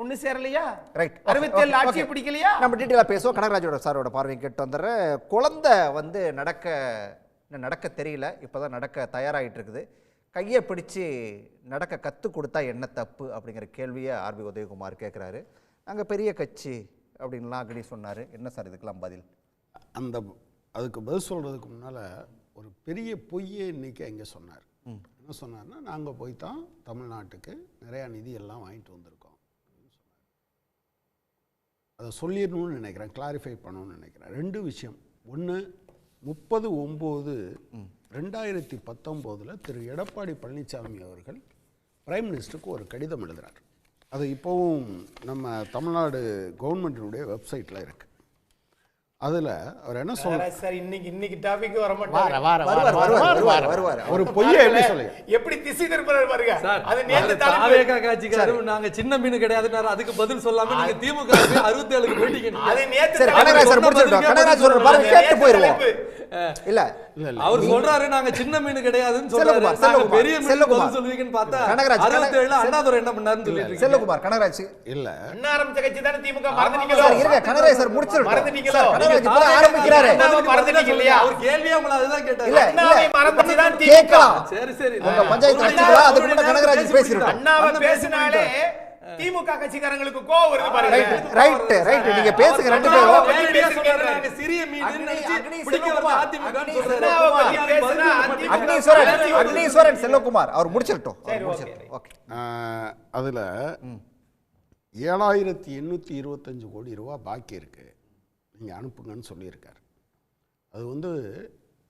[SPEAKER 8] ஒண்ணு சேரலையா? ரைட், 67 ஆட்சியை பிடிக்கலையா?
[SPEAKER 4] நம்ம டீட்டெயிலா பேசுவோம். கனகராஜோட சாரோட பார்வையை கேட்டு வந்துடுறேன். குழந்தை வந்து நடக்க தெரியல, இப்போதான் நடக்க தயாராகிட்டு இருக்குது. கையை பிடிச்சி நடக்க கற்றுக் கொடுத்தா என்ன தப்பு அப்படிங்கிற கேள்வியை ஆர்பி உதயகுமார் கேட்குறாரு. நாங்கள் பெரிய கட்சி அப்படின்லாம் அக்னி சொன்னார். என்ன சார் இதுக்கெல்லாம் பதில்?
[SPEAKER 9] அதுக்கு பதில் சொல்கிறதுக்கு முன்னால் ஒரு பெரிய பொய்யை இன்றைக்கி அங்கே சொன்னார். என்ன சொன்னார்னா, நாங்கள் போய் தான் தமிழ்நாட்டுக்கு நிறையா நிதி எல்லாம் வாங்கிட்டு வந்திருக்கோம் அப்படின்னு சொன்னார். அதை சொல்லிடணும்னு நினைக்கிறேன், கிளாரிஃபை பண்ணணும்னு நினைக்கிறேன். 2 விஷயம். ஒன்று, 30/9/2019 திரு எடப்பாடி பழனிசாமி அவர்கள் பிரைம் மினிஸ்டருக்கு ஒரு கடிதம் எழுதுகிறார். அது இப்போவும் நம்ம தமிழ்நாடு கவர்மெண்ட்டினுடைய வெப்சைட்டில் இருக்குது. அதில் அவர் என்ன சொல்றாரு
[SPEAKER 8] சார், இன்னைக்கு டாபிக் வர
[SPEAKER 9] மாட்டார். ஒரு பொய்யை எப்படி சொல்லுங்க,
[SPEAKER 8] எப்படி திசை திருப்பறாரு பாருங்க.
[SPEAKER 5] அது நேத்து தாவேகா காட்சிக்காரு நாங்க சின்ன மீன் கிடையாதுன்னாரு. அதுக்கு பதில் சொல்லாம நீங்க திமுக 67க்கு போயிட்டீங்க.
[SPEAKER 8] அது நேத்து
[SPEAKER 4] சரி, கனகராஜ் சார் முடிச்சிட்டோம். கனகராஜ் சார் பாருங்க, கேட்டு போயிடுவோம். இல்ல
[SPEAKER 5] அவர் சொல்றாரு நாங்க சின்ன மீன் கிடையாதுன்னு சொல்றாரு. நாங்க பெரிய மீன் பதில் சொல்வீங்கன்னு பார்த்தா 67ல அண்ணாதுரை என்ன பண்ணாருன்னு சொல்லிட்டு
[SPEAKER 4] செல்வகுமார். கனகராஜ்
[SPEAKER 9] இல்ல
[SPEAKER 8] அண்ணா ஆரம்பிச்ச கட்சி தான திமுக. மறந்துட்டீங்களோ?
[SPEAKER 4] சார் இருங்க, கனகராஜ் சார் முடிச்சிட்டோம்.
[SPEAKER 8] மறந்துட்டீங்களோ?
[SPEAKER 4] கனகராஜ் இப்ப ஆரம்பிக்கிறாரு.
[SPEAKER 8] மறந்துட்டீங்க இல்லையா?
[SPEAKER 5] அவர் கேள்வியே உங்கள அதுதான் கேட்டாரு.
[SPEAKER 4] இல்ல
[SPEAKER 8] அண்ணாவை மறந்துட்டு தான் திமுக.
[SPEAKER 5] சரி
[SPEAKER 4] உங்க பஞ்சாயத்து நடத்திங்களா? அதுக்கு முன்ன கனகராஜ் பேசிட்டோம்.
[SPEAKER 8] அண்ணாவை பேசினாலே திமுக கட்சிக்காரங்களுக்கு கோவம் வருது பாருங்க.
[SPEAKER 4] ரைட் நீங்க பேசுங்க ரெண்டு பேரும்.
[SPEAKER 5] நாங்க சிறிய மீன் நினைச்சு பிடிக்க வர அதிமுகன்னு சொல்றாரு.
[SPEAKER 4] அக்னீஸ்வரன் செல்வகுமார் அவர் முடிச்சிட்டோம். ஓகே,
[SPEAKER 9] அதில் 7825 கோடி ரூபா பாக்கி இருக்கு, நீங்கள் அனுப்புங்கன்னு சொல்லியிருக்காரு. அது வந்து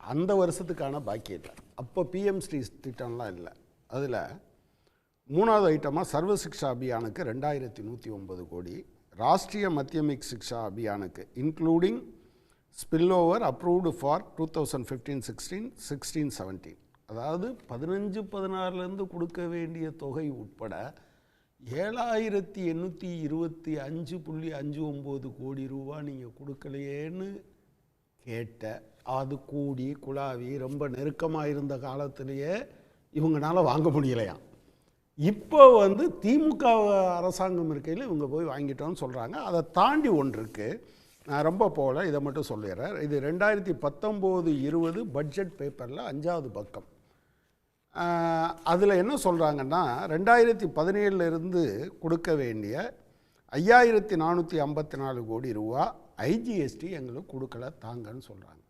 [SPEAKER 9] அந்த வருஷத்துக்கான பாக்கி இல்லை. அப்போ பிஎம் ஸ்ரீ திட்டம்லாம் இல்லை. அதில் 3வது ஐட்டமாக சர்வ சிக்ஷா அபியானுக்கு 2109 கோடி, ராஷ்ட்ரிய மத்தியமிக் சிக்ஷா அபியானுக்கு including spill over approved for 2015-16, 16-17, அதாவது 15-16லேருந்து கொடுக்க வேண்டிய தொகை உட்பட 7825.59 கோடி ரூபா நீங்கள் கொடுக்கலையேன்னு கேட்ட, அது கூடி குழாவி ரொம்ப நெருக்கமாக இருந்த காலத்திலேயே இவங்களால வாங்க முடியலையாம். இப்போ வந்து திமுக அரசாங்கம் இருக்கையில் இவங்க போய் வாங்கிட்டோன்னு சொல்கிறாங்க. அதை தாண்டி ஒன்று இருக்குது, நான் ரொம்ப போகல, இதை மட்டும் சொல்லிடுறேன். இது 2019-20 பட்ஜெட் பேப்பரில் 5வது பக்கம். அதில் என்ன சொல்கிறாங்கன்னா, 2017 கொடுக்க வேண்டிய 5454 கோடி ரூபா ஐஜிஎஸ்டி எங்களுக்கு கொடுக்கல தாங்கன்னு சொல்கிறாங்க.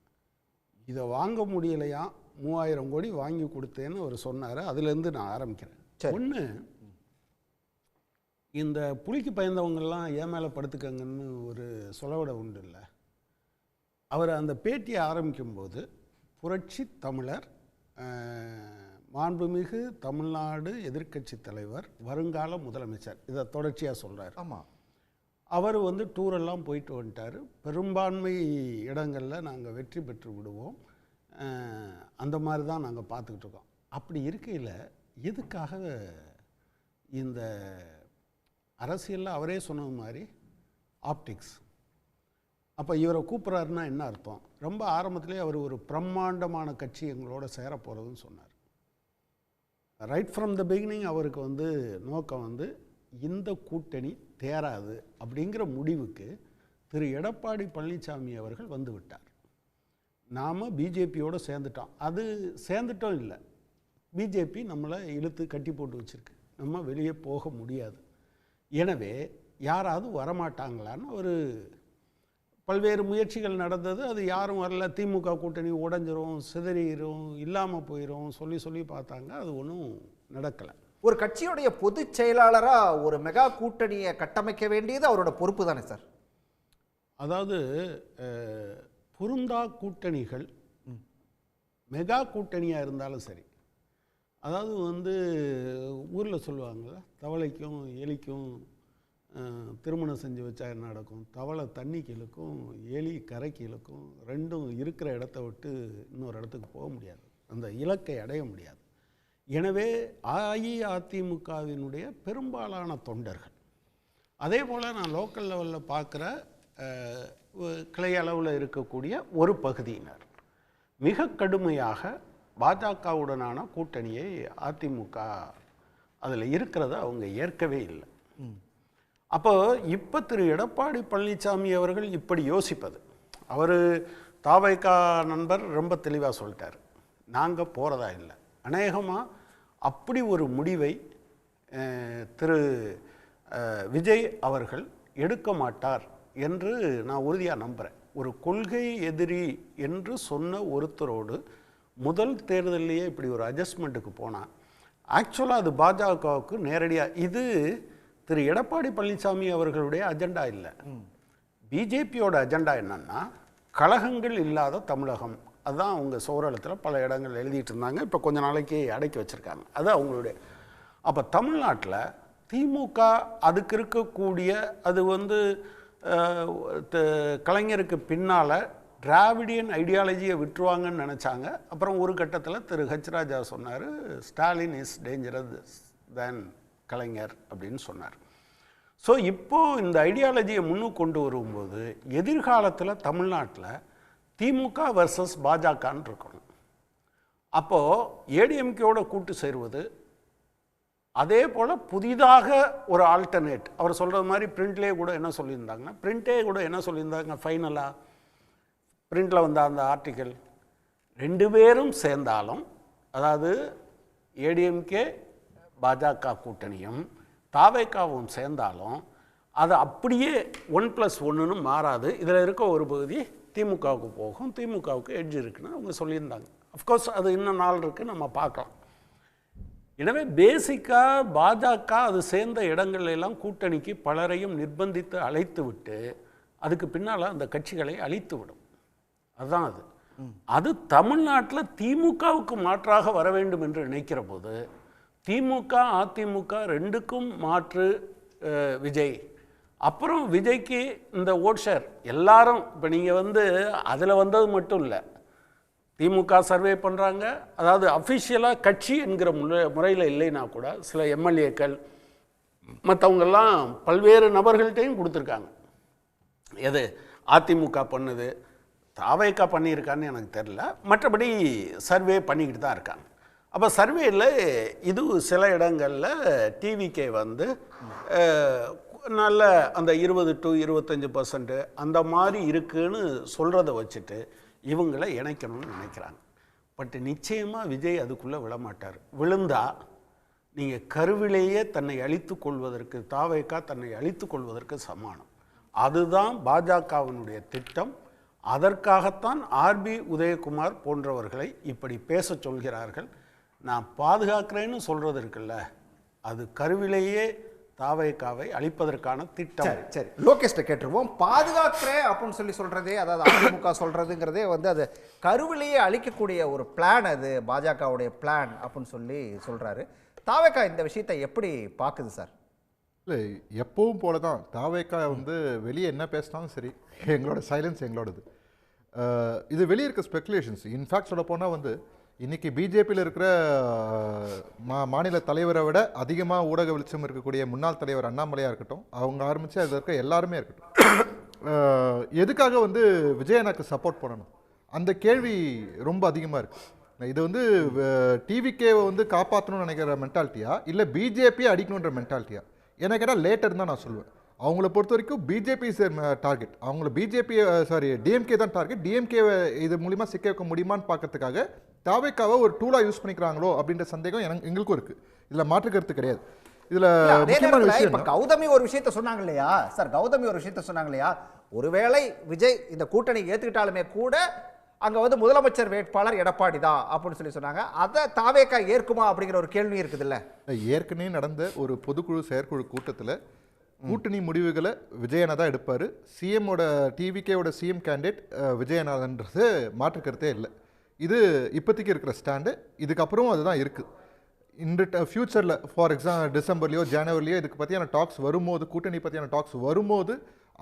[SPEAKER 9] இதை வாங்க முடியலையா, 3000 கோடி வாங்கி கொடுத்தேன்னு அவர் சொன்னார். அதுலேருந்து நான் ஆரம்பிக்கிறேன். ஒன்று, இந்த புலிக்கு பயந்தவங்கெல்லாம் ஏன் மேலே படுத்துக்கங்கன்னு ஒரு சொலவடை உண்டு இல்லை, அவர் அந்த பேட்டியை ஆரம்பிக்கும்போது புரட்சி தமிழர், மாண்புமிகு தமிழ்நாடு எதிர்க்கட்சி தலைவர், வருங்கால முதலமைச்சர், இதை தொடர்ச்சியாக சொல்கிறார்.
[SPEAKER 4] ஆமாம்,
[SPEAKER 9] அவர் வந்து டூரெல்லாம் போயிட்டு வந்துட்டார். பெரும்பான்மை இடங்களில் நாங்கள் வெற்றி பெற்று விடுவோம், அந்த மாதிரி தான் நாங்கள் பார்த்துக்கிட்டு இருக்கோம். அப்படி இருக்கையில் எதுக்காக இந்த அரசியலில் அவரே சொன்னது மாதிரி ஆப்டிக்ஸ்? அப்போ இவரை கூப்பிட்றாருன்னா என்ன அர்த்தம்? ரொம்ப ஆரம்பத்திலே அவர் ஒரு பிரம்மாண்டமான கட்சி எங்களோட சேர போகிறதுன்னு சொன்னார். ரைட் ஃப்ரம் த பிகினிங் அவருக்கு வந்து நோக்கம் வந்து இந்த கூட்டணி தேராது அப்படிங்கிற முடிவுக்கு திரு எடப்பாடி பழனிசாமி அவர்கள் வந்து விட்டார். நாம் பிஜேபியோடு சேர்ந்துட்டோம். அது சேர்ந்துட்டோம் இல்லை, பிஜேபி நம்மளை இழுத்து கட்டி போட்டு வச்சுருக்கு, நம்ம வெளியே போக முடியாது. எனவே யாராவது வரமாட்டாங்களான்னு ஒரு பல்வேறு முயற்சிகள் நடந்தது. அது யாரும் வரல. திமுக கூட்டணி உடஞ்சிரும், சிதறிடும், இல்லாமல் போயிடும் சொல்லி பார்த்தாங்க. அது ஒன்றும் நடக்கலை.
[SPEAKER 4] ஒரு கட்சியுடைய பொதுச் செயலாளராக ஒரு மெகா கூட்டணியை கட்டமைக்க வேண்டியது அவரோட பொறுப்பு தானே சார்?
[SPEAKER 9] அதாவது பொருந்தா கூட்டணிகள் மெகா கூட்டணியாக இருந்தாலும் சரி, அதாவது வந்து ஊரில் சொல்லுவாங்கள்ல, தவளைக்கும் எலிக்கும் திருமணம் செஞ்சு வச்சா என்ன நடக்கும், தவளை தண்ணிக்கு இழுக்கும், எலி கரைக்கு இழுக்கும், ரெண்டும் இருக்கிற இடத்த விட்டு இன்னொரு இடத்துக்கு போக முடியாது, அந்த இலக்கை அடைய முடியாது. எனவே அஇஅதிமுகவினுடைய பெரும்பாலான தொண்டர்கள், அதே போல் நான் லோக்கல் லெவலில் பார்க்குற கிளை அளவில் இருக்கக்கூடிய ஒரு பகுதியினர் மிக கடுமையாக பாஜகவுடனான கூட்டணியை அதிமுக அதில் இருக்கிறத அவங்க ஏற்கவே இல்லை. அப்போ இப்போ திரு எடப்பாடி பழனிசாமி அவர்கள் இப்படி யோசிப்பது, அவர் தாவைக்கா நண்பர் ரொம்ப தெளிவாக சொல்லிட்டார், நாங்கள் போகிறதா இல்லை. அநேகமாக அப்படி ஒரு முடிவை திரு விஜய் அவர்கள் எடுக்க மாட்டார் என்று நான் உறுதியாக நம்புகிறேன். ஒரு கொள்கை எதிரி என்று சொன்ன ஒருத்தரோடு முதல் தேர்தலையே இப்படி ஒரு அட்ஜஸ்ட்மெண்ட்டுக்கு போனால் ஆக்சுவலாக அது பாஜகவுக்கு நேரடியாக, இது திரு எடப்பாடி பழனிசாமி அவர்களுடைய அஜெண்டா இல்லை, பிஜேபியோட அஜெண்டா என்னன்னா கழகங்கள் இல்லாத தமிழகம். அதுதான் அவங்க சோரளத்தில் பல இடங்கள் எழுதிட்டு இருந்தாங்க. இப்போ கொஞ்ச நாளைக்கு அடக்கி வச்சுருக்காங்க. அது அவங்களுடைய. அப்போ தமிழ்நாட்டில் திமுக அதுக்கு இருக்கக்கூடிய, அது வந்து கலைஞருக்கு பின்னால் டிராவிடியன் ஐடியாலஜியை விட்டுருவாங்கன்னு நினச்சாங்க. அப்புறம் ஒரு கட்டத்தில் திரு ஹெச் ராஜா சொன்னார், ஸ்டாலின் இஸ் டேஞ்சரஸ் தேன் கலைஞர் அப்படின்னு சொன்னார். ஸோ இப்போது இந்த ஐடியாலஜியை முன்னுக்கு கொண்டு வரும்போது எதிர்காலத்தில் தமிழ்நாட்டில் திமுக வர்சஸ் பாஜகன்னு இருக்கணும். அப்போது ஏடிஎம்கேயோட கூட்டு சேருவது, அதே போல் புதிதாக ஒரு ஆல்டர்னேட், அவர் சொல்கிற மாதிரி பிரிண்ட்லேயே கூட என்ன சொல்லியிருந்தாங்கன்னா, பிரிண்ட்டே கூட என்ன சொல்லியிருந்தாங்க, ஃபைனலாக பிரிண்டில் வந்த அந்த ஆர்டிக்கல், 2 பேரும் சேர்ந்தாலும், அதாவது ஏடிஎம்கே பாஜக கூட்டணியும் தாவேக்காவும் சேர்ந்தாலும் அது அப்படியே 1+1ன்னு மாறாது. இதில் இருக்க ஒரு பகுதி திமுகவுக்கு போகும், திமுகவுக்கு எட்ஜ் இருக்குன்னு அவங்க சொல்லியிருந்தாங்க. அஃப்கோர்ஸ் அது இன்னும் நாள் இருக்குது, நம்ம பார்க்கலாம். எனவே பேசிக்காக பாஜக அது சேர்ந்த இடங்களெல்லாம் கூட்டணிக்கு பலரையும் நிர்பந்தித்து அழைத்து விட்டு அதுக்கு பின்னால் அந்த கட்சிகளை அழித்து விடும். அதுதான் அது. அது தமிழ்நாட்டில் திமுகவுக்கு மாற்றாக வர வேண்டும் என்று நினைக்கிற போது திமுக அதிமுக ரெண்டுக்கும் மாற்று விஜய். அப்புறம் விஜய்க்கு இந்த ஓட் ஷேர் எல்லாரும், இப்போ நீங்கள் வந்து அதில் வந்தது மட்டும் இல்லை, திமுக சர்வே பண்ணுறாங்க, அதாவது அஃபிஷியலாக கட்சி என்கிற முறையில் இல்லைன்னா கூட சில எம்எல்ஏக்கள் மற்றவங்கெல்லாம் பல்வேறு நபர்கள்ட்டையும் கொடுத்துருக்காங்க. எது அதிமுக பண்ணுது, தாவேக்கா பண்ணியிருக்கான்னு எனக்கு தெரில, மற்றபடி சர்வே பண்ணிக்கிட்டு தான் இருக்காங்க. அப்போ சர்வேயில் இது சில இடங்களில் டிவிகே வந்து நல்ல அந்த 20 to 25% அந்த மாதிரி இருக்குன்னு சொல்கிறத வச்சுட்டு இவங்களை இணைக்கணும்னு நினைக்கிறாங்க. பட் நிச்சயமாக விஜய் அதுக்குள்ளே விழமாட்டார். விழுந்தா நீங்கள் கருவிலேயே தன்னை அழித்து கொள்வதற்கு, தாவேக்கா தன்னை அழித்து கொள்வதற்கு சமானம். அதுதான் பாஜகவினுடைய திட்டம். அதற்காகத்தான் ஆர்பி உதயகுமார் போன்றவர்களை இப்படி பேச சொல்கிறார்கள். நான் பாதுகாக்கிறேன்னு சொல்றது இருக்குல்ல, அது கருவிலேயே தாவேகாவை அழிப்பதற்கான திட்டம்.
[SPEAKER 4] சரி லோகேஷ்ட கேட்டுருவோம். பாதுகாக்கிறேன் அப்படின்னு சொல்றதே, அதாவது அதிமுக சொல்றதுங்கிறதே வந்து அது கருவிலேயே அழிக்கக்கூடிய ஒரு பிளான், அது பாஜகவுடைய பிளான் அப்படின்னு சொல்றாரு. தாவேகா இந்த விஷயத்தை எப்படி பார்க்குது சார்?
[SPEAKER 6] இல்லை, எப்பவும் போல தான் தாவேகா வந்து வெளியே என்ன பேசினாலும் சரி, எங்களோட சைலன்ஸ் எங்களோடது. இது வெளியே இருக்க ஸ்பெகுலேஷன்ஸ். இன்ஃபேக்ட் சொல்ல போனால் வந்து இன்றைக்கி பிஜேபியில் இருக்கிற மாநில தலைவரை விட அதிகமாக ஊடக வெளிச்சம் இருக்கக்கூடிய முன்னாள் தலைவர் அண்ணாமலையாக இருக்கட்டும், அவங்க ஆரம்பித்து அதில் இருக்க எல்லாருமே இருக்கட்டும், எதுக்காக வந்து விஜயனுக்கு சப்போர்ட் பண்ணணும் அந்த கேள்வி ரொம்ப அதிகமாக இருக்குது. இது வந்து டிவிகேவை வந்து காப்பாற்றணும்னு நினைக்கிற மென்டாலிட்டியா இல்லை பிஜேபியை அடிக்கணுன்ற மென்டாலிட்டியா? எனக்கு கேட்டால் லேட்டர் தான் நான் சொல்லுவேன். அவங்கள பொறுத்த வரைக்கும் பிஜேபி டார்கெட், அவங்கள டிஎம்கே தான் டார்கெட். டிஎம்கேவை இது மூலிமா சிக்க வைக்க முடியுமான்னு பார்க்கறதுக்காக தாவேகாவை ஒரு டூலாக யூஸ் பண்ணிக்கிறாங்களோ அப்படின்ற சந்தேகம் எங்களுக்கும் இருக்குது. இதில் மாற்று கருத்து கிடையாது. இதில் முக்கியமான விஷயம்
[SPEAKER 4] கௌதமி ஒரு விஷயத்த சொன்னாங்க இல்லையா சார்? கௌதமி ஒரு விஷயத்த சொன்னாங்க இல்லையா, ஒருவேளை விஜய் இந்த கூட்டணி ஏற்றுக்கிட்டாலுமே கூட அங்கே வந்து முதலமைச்சர் வேட்பாளர் எடப்பாடி தான் அப்படின்னு சொன்னாங்க. அதை தாவேகா ஏற்குமா அப்படிங்கிற ஒரு கேள்வி இருக்குது இல்லை?
[SPEAKER 6] ஏற்கனவே நடந்த ஒரு பொதுக்குழு செயற்குழு கூட்டத்தில் கூட்டணி முடிவுகளை விஜயனா தான் எடுப்பார். சிஎம்மோட டிவிகேவோட சிஎம் கேண்டிடேட் விஜயநாதன்றது மாற்று கருத்தே இல்லை. இது இப்போதைக்கு இருக்கிற ஸ்டாண்டு. இதுக்கப்புறம் அதுதான் இருக்குது. இந்த ஃப்யூச்சரில் ஃபார் எக்ஸாம்பிள் டிசம்பர்லையோ ஜனவரிலையோ இதுக்கு பற்றியான டாக்ஸ் வரும்போது, கூட்டணி பற்றியான டாக்ஸ் வரும்போது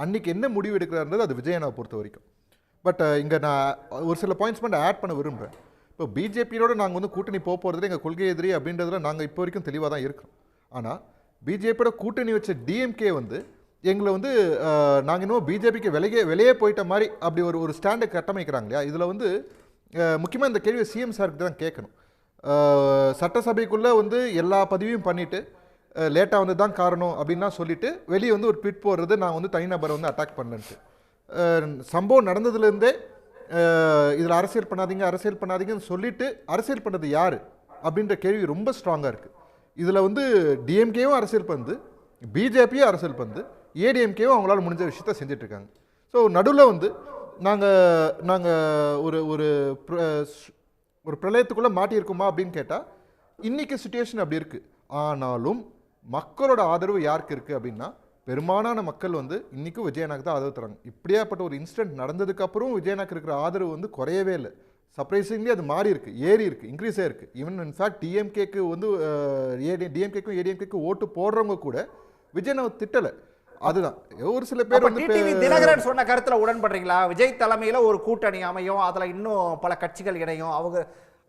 [SPEAKER 6] அன்றைக்கி என்ன முடிவு எடுக்கிறாருன்றது அது விஜயனாவை பொறுத்த வரைக்கும். பட் இங்கே நான் ஒரு சில பாயிண்ட்ஸ் மட்டும் ஆட் பண்ண விரும்புகிறேன். இப்போ பிஜேபியோட நாங்கள் வந்து கூட்டணி போகிறதுல எங்கள் கொள்கை எதிரி அப்படின்றதுல நாங்கள் இப்போ வரைக்கும் தெளிவாக தான் இருக்கிறோம். ஆனால் பிஜேபியோட கூட்டணி வச்ச டிஎம்கே வந்து எங்களை வந்து நாங்கள் இன்னும் பிஜேபிக்கு வெளியே போயிட்ட மாதிரி அப்படி ஒரு ஸ்டாண்டை கட்டமைக்கிறாங்க இல்லையா? இதில் வந்து முக்கியமாக இந்த கேள்வியை சிஎம் சாருக்கு தான் கேட்கணும். சட்டசபைக்குள்ளே வந்து எல்லா பதிவையும் பண்ணிவிட்டு லேட்டாக வந்து தான் காரணம் அப்படின்னா சொல்லிவிட்டு வெளியே வந்து ஒரு ட்வீட் போடுறது, நான் வந்து தனிநபரை வந்து அட்டாக் பண்ணேன்ட்டு. சம்பவம் நடந்ததுலேருந்தே இதில் அரசியல் பண்ணாதீங்கன்னு சொல்லிட்டு அரசியல் பண்ணது யார் அப்படின்ற கேள்வி ரொம்ப ஸ்ட்ராங்காக இருக்குது. இதில் வந்து டிஎம்கேவும் அரசியல் பண்ணுது, பிஜேபியும் அரசியல் பண்ணுது, ஏடிஎம்கேவும் அவங்களால முடிஞ்ச விஷயத்த செஞ்சிட்ருக்காங்க. ஸோ நடுவில் வந்து நாங்கள் ஒரு பிரளயத்துக்குள்ளே மாட்டியிருக்குமா அப்படின்னு கேட்டால் இன்றைக்கி சுச்சுவேஷன் அப்படி இருக்குது. ஆனாலும் மக்களோட ஆதரவு யாருக்கு இருக்குது அப்படின்னா பெரும்பாலான மக்கள் வந்து இன்றைக்கும் விஜயனுக்கு தான் ஆதரவு தராங்க. இப்படியாப்பட்ட ஒரு இன்சிடென்ட் நடந்ததுக்கப்புறம் விஜயனுக்கு இருக்கிற ஆதரவு வந்து குறையவே இல்லை. சர்ப்ரைசிங்லி அது மாறி இருக்குது, ஏறி இருக்குது, இன்க்ரீஸ் ஆகிருக்கு. ஈவன் இன்ஃபேக்ட் டிஎம்கேக்கு வந்து டிஎம்கேக்கும் ஏடிஎம்கேக்கும் ஓட்டு போடுறவங்க கூட விஜயனை திட்டலை. அதுதான் ஒரு சில பேர் வந்து
[SPEAKER 4] தினகரன் சொன்ன கருத்துல உடன்படுறீங்களா? விஜய் தலைமையில ஒரு கூட்டணி அமையும், அதுல இன்னும் பல கட்சிகள் இணையும்,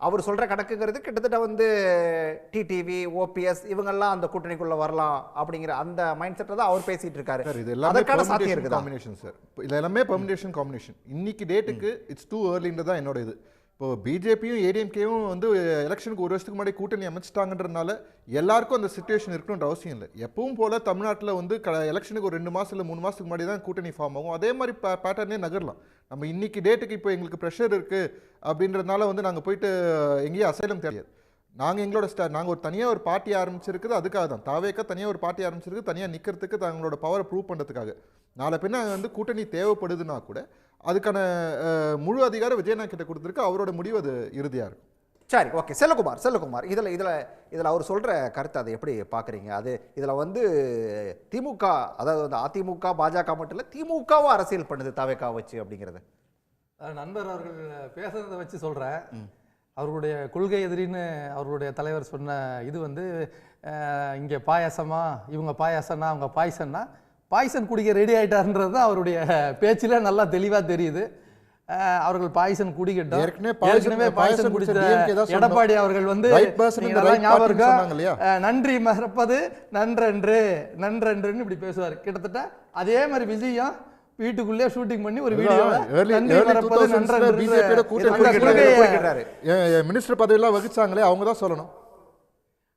[SPEAKER 4] அவர் சொல்ற கணக்குங்கிறது கிட்டத்தட்ட வந்து டிடிவி, ஓபிஎஸ் இவங்கெல்லாம் அந்த கூட்டணிக்குள்ள வரலாம் அப்படிங்கிற அந்த மைண்ட் செட்டை தான் அவர் பேசிட்டு இருக்காரு.
[SPEAKER 6] இது எல்லாமே காம்பினேஷன் சார். இது எல்லாமே பெர்முடேஷன் காம்பினேஷன். இன்னைக்கு டேட்டுக்கு இட்ஸ் டூ ஏர்லின்றது தான் என்னோட இது. இப்போ பிஜேபியும் ஏடிஎம்கேவும் வந்து எலெக்ஷனுக்கு ஒரு வருஷத்துக்கு முன்னாடி கூட்டணி அமைச்சிட்டாங்கன்றதுனால எல்லாருக்கும் அந்த சிச்சுவேஷன் இருக்கணுன்ற அவசியம் இல்லை. எப்பவும் போல் தமிழ்நாட்டில் வந்து எலெக்ஷனுக்கு ஒரு 2 மாதம் இல்லை 3 மாதத்துக்கு முன்னாடி தான் கூட்டணி ஃபார்ம் ஆகும். அதே மாதிரி பேட்டர்னே நகரலாம். நம்ம இன்னைக்கு டேட்டுக்கு இப்போ எங்களுக்கு ப்ரெஷர் இருக்குது அப்படின்றதுனால வந்து நாங்கள் போயிட்டு எங்கேயும் அசைலம் தெரியாது. நாங்கள் எங்களோட நாங்கள் ஒரு தனியாக ஒரு பார்ட்டி ஆரம்பிச்சிருக்குது அதுக்காக தான். தாவேக்கா தனியாக ஒரு பார்ட்டி ஆரம்பிச்சிருக்கு, தனியாக நிற்கிறதுக்கு தங்களோட பவரை ப்ரூவ் பண்ணுறதுக்காக. நாளை பின்ன வந்து கூட்டணி தேவைப்படுதுன்னா கூட அதுக்கான முழு அதிகாரம் விஜயநாத் கிட்ட கொடுத்துருக்கு. அவரோட முடிவு அது இறுதியாக இருக்கும்.
[SPEAKER 4] சரி, ஓகே. செல்லகுமார் இதில் அவர் சொல்கிற கருத்தை அதை எப்படி பார்க்குறீங்க? அது இதில் வந்து திமுக, அதாவது வந்து அதிமுக பாஜக மட்டும் இல்லை, திமுகவும் அரசியல் பண்ணுது தாவேக்கா வச்சு அப்படிங்கிறது.
[SPEAKER 5] நண்பர் அவர்கள் பேசுறதை வச்சு சொல்கிறேன். அவர்களுடைய கொள்கை எதிரின்னு அவர்களுடைய தலைவர் சொன்ன இது வந்து இங்கே பாயாசமா, இவங்க பாயாசம்னா அவங்க பாய்சன்னா, பாய்சன் குடிக்க ரெடி ஆகிட்டாருன்றது தான் அவருடைய பேச்சில் நல்லா தெளிவாக தெரியுது. அவர்கள் பாய்சன் குடிக்கட்டும். ஏற்கனவே பாய்சன் குடித்த எடப்பாடி அவர்கள் வந்து நன்றி மறப்பது நன்றென்றுன்னு இப்படி பேசுவார். கிட்டத்தட்ட அதே மாதிரி விஜயம் வீட்டுக்குள்ளே ஷூட்டிங் பண்ணி ஒரு வீடியோ
[SPEAKER 6] மினிஸ்டர் பதவியெல்லாம் வகிச்சாங்களே அவங்க தான் சொல்லணும்.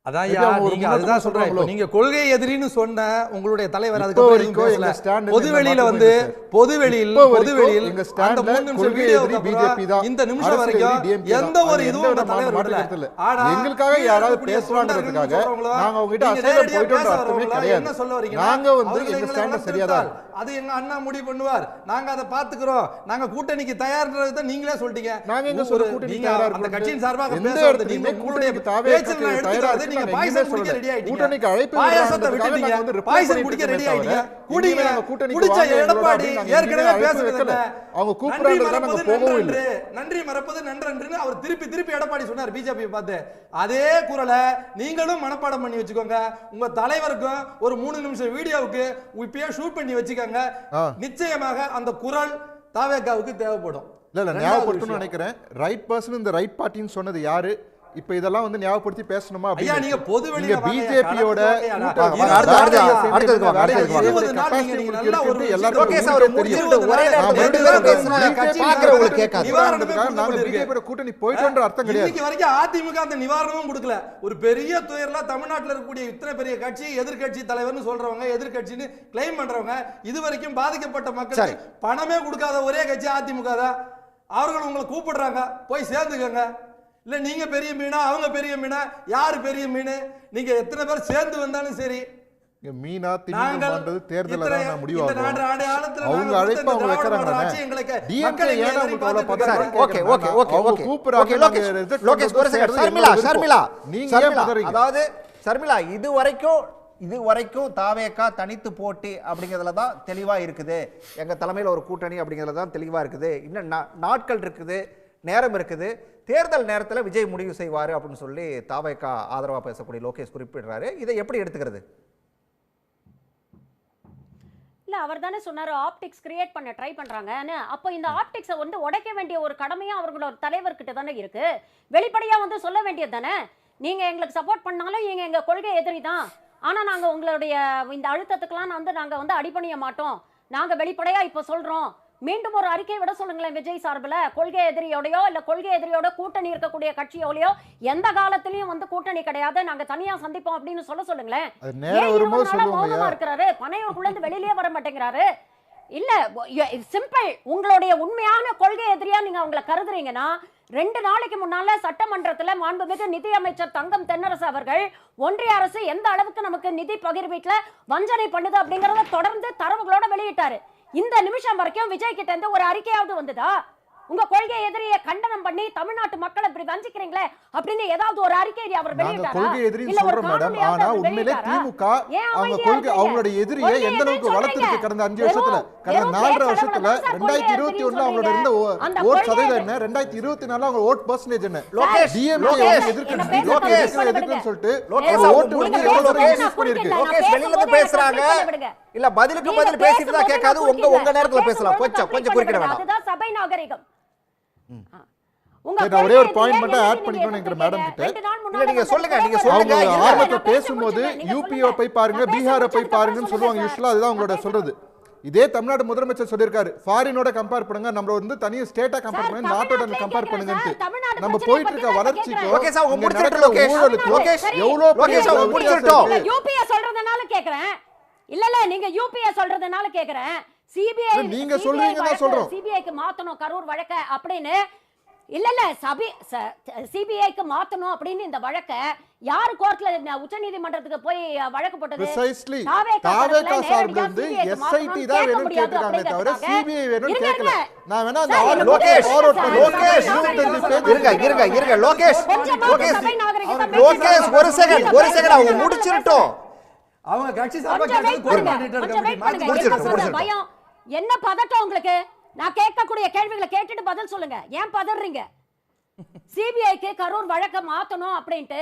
[SPEAKER 5] அதான்
[SPEAKER 6] maybe அவங்க ஒரு
[SPEAKER 5] நீங்க
[SPEAKER 6] முன்னோட்டமா
[SPEAKER 5] அதுதான் சொல்றேன். இப்போ
[SPEAKER 6] சொல்றாங்களோ?
[SPEAKER 5] நீங்க கொள்கை எதிரின்னு சொன்ன உங்களுடைய தலைவர்
[SPEAKER 6] இப்போ
[SPEAKER 5] அதுக்கப்புறம் எதுவும்
[SPEAKER 6] வரைக்கும் எங்க
[SPEAKER 5] பேசல.
[SPEAKER 6] stand ல
[SPEAKER 5] பொதுவெளியில
[SPEAKER 6] எந்த
[SPEAKER 5] வந்து
[SPEAKER 6] மாற்றமும் இல்லை
[SPEAKER 5] பொதுவெளியில்
[SPEAKER 6] இப்போ வரைக்கும்
[SPEAKER 5] பொதுவெளியில்
[SPEAKER 6] எங்க
[SPEAKER 5] அந்த
[SPEAKER 6] standல
[SPEAKER 5] 3 நிமிஷம்
[SPEAKER 6] கொள்கை
[SPEAKER 5] வீடியோவுக்கு
[SPEAKER 6] எதிரி
[SPEAKER 5] அப்புறம்
[SPEAKER 6] BJP தான்.
[SPEAKER 5] இந்த நிமிஷம்
[SPEAKER 6] அரசியல்
[SPEAKER 5] வரைக்கும்
[SPEAKER 6] எதிரி DMK
[SPEAKER 5] எந்த
[SPEAKER 6] தான்.
[SPEAKER 5] ஒரு
[SPEAKER 6] அது
[SPEAKER 5] இதுவும்
[SPEAKER 6] எந்த
[SPEAKER 5] உங்க தலைவர்
[SPEAKER 6] மாற்று
[SPEAKER 5] விடல.
[SPEAKER 6] கருத்து இல்லை.
[SPEAKER 5] ஆனா
[SPEAKER 6] எங்களுக்காக
[SPEAKER 5] கீழே
[SPEAKER 6] யாராவது
[SPEAKER 5] இருக்கக்கூடிய
[SPEAKER 6] பேசுவாங்கிறதுக்காக
[SPEAKER 5] தொண்டர்கள்னு சொல்றவங்களோ,
[SPEAKER 6] நாங்க அவங்க கிட்ட
[SPEAKER 5] நீங்க
[SPEAKER 6] அசைலம்
[SPEAKER 5] நேரடியா
[SPEAKER 6] போயிட்டோன்ற
[SPEAKER 5] பேச
[SPEAKER 6] அர்த்தமே
[SPEAKER 5] வரவங்களோ
[SPEAKER 6] கிடையாது.
[SPEAKER 5] என்ன சொல்ல வரீங்கன்னா,
[SPEAKER 6] நாங்க வந்து
[SPEAKER 5] அவர்கள்
[SPEAKER 6] எங்க
[SPEAKER 5] எங்களை
[SPEAKER 6] ஸ்டாண்ட் சரியா தான்
[SPEAKER 5] வளர்த்தெடுத்தால் அது எங்க அண்ணா முடிவு பண்ணுவார், நாங்க அதை பாத்துக்கிறோம், நாங்க கூட்டணிக்கு தயார்ன்றதை நீங்களே சொல்லிட்டீங்க.
[SPEAKER 6] நாங்க எங்க சொல்ல கூட்டணி
[SPEAKER 5] நீங்க
[SPEAKER 6] தயாரா
[SPEAKER 5] அந்த
[SPEAKER 6] இருக்கோம்
[SPEAKER 5] கட்சியின் சார்பாக
[SPEAKER 6] எந்த
[SPEAKER 5] பேசுறது
[SPEAKER 6] இடத்துலயுமே
[SPEAKER 5] நீங்க உங்களுடைய
[SPEAKER 6] கூட்டணிக்கு தாவே
[SPEAKER 5] பேச்சில் நான்
[SPEAKER 6] தயாரா
[SPEAKER 5] எடுத்துக்கிறது
[SPEAKER 6] இருக்கு.
[SPEAKER 5] நீங்க
[SPEAKER 6] நாங்க
[SPEAKER 5] பாயசம்
[SPEAKER 6] எங்கேயுமே
[SPEAKER 5] குடிக்க
[SPEAKER 6] சொல்லல.
[SPEAKER 5] ரெடி ஆயிட்டீங்க.
[SPEAKER 6] கூட்டணிக்கு அழைப்பு
[SPEAKER 5] பாயசத்தை
[SPEAKER 6] விடுறாங்க.
[SPEAKER 5] விட்டுட்டீங்க,
[SPEAKER 6] நாங்க வந்து reply
[SPEAKER 5] பாயசம்
[SPEAKER 6] பண்ணிட்டு
[SPEAKER 5] குடிக்க ரெடி
[SPEAKER 6] இருக்கோமே
[SPEAKER 5] ஆயிட்டீங்க.
[SPEAKER 6] தவிர,
[SPEAKER 5] குடிங்க.
[SPEAKER 6] நாங்க கூட்டணிக்கு
[SPEAKER 5] குடிச்ச
[SPEAKER 6] வாங்க எங்களோட
[SPEAKER 5] எடப்பாடி
[SPEAKER 6] அப்படின்னு நாங்க
[SPEAKER 5] ஏற்கனவே
[SPEAKER 6] எங்கேயுமே அழைப்பு
[SPEAKER 5] பேசுறது
[SPEAKER 6] வைக்கல.
[SPEAKER 5] என்ன?
[SPEAKER 6] அவங்க
[SPEAKER 5] நன்றி
[SPEAKER 6] கூப்பிடுறதுக்கு நாங்க
[SPEAKER 5] மறப்பது
[SPEAKER 6] போகவும் இல்லை.
[SPEAKER 5] நன்றன்று, நன்றி மறப்பது நன்றன்றுன்னு அவர் திருப்பி திருப்பி எடப்பாடி சொன்னார் பிஜேபி பார்த்து. அதே குரலை நீங்களும் மனப்பாடம் பண்ணி வச்சுக்கோங்க. உங்க தலைவருக்கும் ஒரு 3 நிமிஷம் வீடியோவுக்கு இப்பயே ஷூட் பண்ணி வச்சுக்கோங்க. நிச்சயமாக அந்த குரல் தாவேகாவுக்கு தேவைப்படும்.
[SPEAKER 6] இல்ல ஞாபகப்படுத்தணும்னு நினைக்கிறேன். ரைட் பர்சன் இந்த ரைட் பார்ட்டின்னு சொன்னது யாரு? இப்ப இதெல்லாம் வந்து ஞாபகப்படுத்தி பேசணுமா?
[SPEAKER 5] ஐயா நீங்க பொதுவெளியில
[SPEAKER 6] பிஜேபியோட கூட்டணி போயிட்டோன்ற அர்த்தம் கிடையாது.
[SPEAKER 5] இன்னைக்கு வரைக்கும் அதிமுக அந்த நிவாரணமும் கொடுக்கல. ஒரு பெரிய துயர்ல தமிழ்நாட்டில் இருக்கக்கூடிய இத்தனை பெரிய கட்சி எதிர்கட்சி தலைவர்னு சொல்றவங்க, எதிர்கட்சின்னு கிளைம் பண்றவங்க, இதுவரைக்கும் பாதிக்கப்பட்ட மக்களுக்கு பணமே கொடுக்காத ஒரே கட்சி அதிமுக தான். அவர்கள் உங்களை கூப்பிடுறாங்க, போய் சேர்ந்துக்கங்க. இல்ல நீங்க பெரிய மீனா அவங்க பெரிய மீனா, யாரு பெரிய மீன்? நீங்க எத்தனை பேர் சேர்ந்து வந்தாலும் சரி,
[SPEAKER 6] மீனா திமுகன்றது தேர்தல்ல தான் முடிவாகும். அவங்க அழைப்பு அவங்க வைக்கறாங்க. டிஎம்கே ஏன்னா உங்களுக்கு அவ்வளவு பதறாங்க.
[SPEAKER 4] ஓகே ஓகே ஓகே ஓகே
[SPEAKER 6] கூப்பிடுறாங்க.
[SPEAKER 4] லோகேஷ் ஒரு செகண்ட். ஷர்மிளா
[SPEAKER 6] நீங்க ஏன் பதறீங்க?
[SPEAKER 4] அதாவது ஷர்மிளா இது வரைக்கும் தாவேகா தனித்து போட்டி அப்படிங்கிறதுல தான் தெளிவா இருக்குது. எங்க தலைமையில் ஒரு கூட்டணி அப்படிங்கிறதுல தான் தெளிவா இருக்குது. இன்னும் நாட்கள் இருக்குது, நேரம் இருக்குது. தேர்தல் நேரத்தில் விஜய் முடிவு செய்வார் அப்படின்னு சொல்லி தாவேகா ஆதரவாக பேசக்கூடிய லோகேஷ் குறிப்பிடுறாரு. இதை எப்படி எடுத்துக்கிறது?
[SPEAKER 7] இல்ல அவர் தானே சொன்னாரு ஆப்டிக்ஸ் கிரியேட் பண்ண ட்ரை பண்றாங்கன்னு. அப்போ இந்த ஆப்டிக்ஸை வந்து உடைக்க வேண்டிய ஒரு கடமையும் அவர்களோட தலைவர்கிட்ட தானே இருக்கு. வெளிப்படையா வந்து சொல்ல வேண்டியது தானே, நீங்க எங்களுக்கு சப்போர்ட் பண்ணாலும் நீங்க எங்க கொள்கை எதிரி தான், ஆனா நாங்க உங்களுடைய இந்த அழுத்தத்துக்கெல்லாம் வந்து நாங்க வந்து அடிபணிய மாட்டோம், நாங்க வெளிப்படையா இப்ப சொல்றோம். மீண்டும் ஒரு அறிக்கை விட சொல்லுங்களேன் விஜய் சார்பில். கொள்கை எதிரியோடையோ இல்ல கொள்கை எதிரியோட கூட்டணி இருக்கக்கூடிய கட்சியோடையோ எந்த காலத்திலயும் வந்து கூட்டணி கிடையாது, நாங்க தனியா சந்திப்போம் அப்படின்னு சொல்லுங்களேன். மௌனமா இருக்கிறாரு, பனையூருக்குள்ள இருந்து வெளியிலே வர மாட்டேங்கிறாரு. இல்ல சிம்பிள், உங்களுடைய உண்மையான கொள்கை எதிரியா நீங்க அவங்களை கருதுறீங்கன்னா 2 நாளைக்கு முன்னால சட்டமன்றத்துல மாண்புமிகு நிதி அமைச்சர் தங்கம் தென்னரசு அவர்கள் ஒன்றிய அரசு எந்த அளவுக்கு நமக்கு நிதி பகிர்வீட்டுல வஞ்சனை பண்ணுது அப்படிங்கறத தொடர்ந்து தரவுகளோட வெளியிட்டாரு. இந்த நிமிஷம் வரைக்கும் விஜய் கிட்ட இருந்து ஒரு அறிக்கையாவது வந்ததா? உங்க கொள்கை எதிரியை கண்டனம் பண்ணி தமிழ்நாட்டு மக்களை இப்படி வஞ்சிக்கிறீங்களே அப்படின்னு ஏதாவது ஒரு அறிக்கை அவர் வெளியிட்டாரா?
[SPEAKER 6] கொள்கை எதிரின்னு சொல்றோம் மேடம். ஆனா உண்மையிலே திமுக அவங்க கொள்கை அவங்களோட எதிரியை எந்த அளவுக்கு வளர்த்திருக்கு கடந்த 5 வருஷத்துல, கடந்த 4.5 வருஷத்துல 2021 அவங்களோட இருந்த ஓட் சதவீதம் என்ன, 2024 அவங்க ஓட் பெர்சன்டேஜ் என்ன, டிஎம்கே எதிர்க்குன்னு சொல்லிட்டு ஓட்டு வந்து எவ்வளவு இன்க்ரீஸ் பண்ணிருக்கு.
[SPEAKER 4] லோகேஷ் வெளியில இருந்து பேசுறாங்க, இல்ல பதிலுக்கு பதில் பேசிட்டு தான் கேட்காது. உங்க நேரத்துல பேசலாம், கொஞ்சம் குறுக்கிட வேண்டாம்.
[SPEAKER 7] அதுதான் சபை நாகரிகம்.
[SPEAKER 6] ஒரே ஒரு பாயிண்ட் மட்டும் ஆட் பண்ணிக்கணும் எங்க மேடம் கிட்ட.
[SPEAKER 4] இல்ல நீங்க சொல்லுங்க.
[SPEAKER 6] அவங்க ஆரம்பத்துல பேசும்போது யூபிஓ போய் பாருங்க, பீகாரை போய் பாருங்கன்னு சொல்லுவாங்க. யூசுவலா அதுதான் அவங்களோட சொல்றது. இதே தமிழ்நாடு முதலமைச்சர் சொல்லியிருக்காரு, ஃபாரினோட கம்பேர் பண்ணுங்க, நம்ம வந்து தனியா ஸ்டேட்டா கம்பேர் பண்ணுங்க, நாட்டோட கம்பேர் பண்ணுங்கன்னு. நம்ம போயிட்டு இருக்க வளர்ச்சிக்கு
[SPEAKER 4] லோகேஷ் அவங்க முடிச்சிட்டு லோகேஷ் அவங்க முடிச்சிட்டோம்.
[SPEAKER 7] யூபிஏ சொல்றதனால கேக்குறேன். இல்ல நீங்க யூபிஏ சொல்றதனால கேக்குறேன். சிபிஐ
[SPEAKER 6] நீங்க சொல்றீங்கன்னு சொல்றோம்.
[SPEAKER 7] சிபிஐக்கு மாத்தணும் கரூர் வழக்க அப்படின்னு. இல்ல சிபிஐக்கு மாத்தணும் அப்படின்னு இந்த வழக்க யார் கோர்ட்ல உச்சநீதிமன்றத்துக்கு போய் வழக்கு போட்டது?
[SPEAKER 6] precisely தாவேகா சார்பில் இருந்து எஸ்ஐடி தான் வேணும்னு கேக்குறாங்களே தவிர சிபிஐ வேணும்னு கேட்கல. நான் வேணா அந்த லோகேஷ்
[SPEAKER 4] இருங்க லோகேஷ் ஒரு செகண்ட் அவங்க முடிச்சிரட்டும்.
[SPEAKER 5] அவங்க கட்சி சார்பா கேக்குறது
[SPEAKER 7] பயம் என்ன பதட்டம் உங்களுக்கு? நான் கேட்கக்கூடிய கேள்விகளை கேட்டுட்டு பதில் சொல்லுங்க. ஏன் பதறீங்க? சிபிஐக்கு கரூர் வழக்க மாத்தணும் அப்படின்ட்டு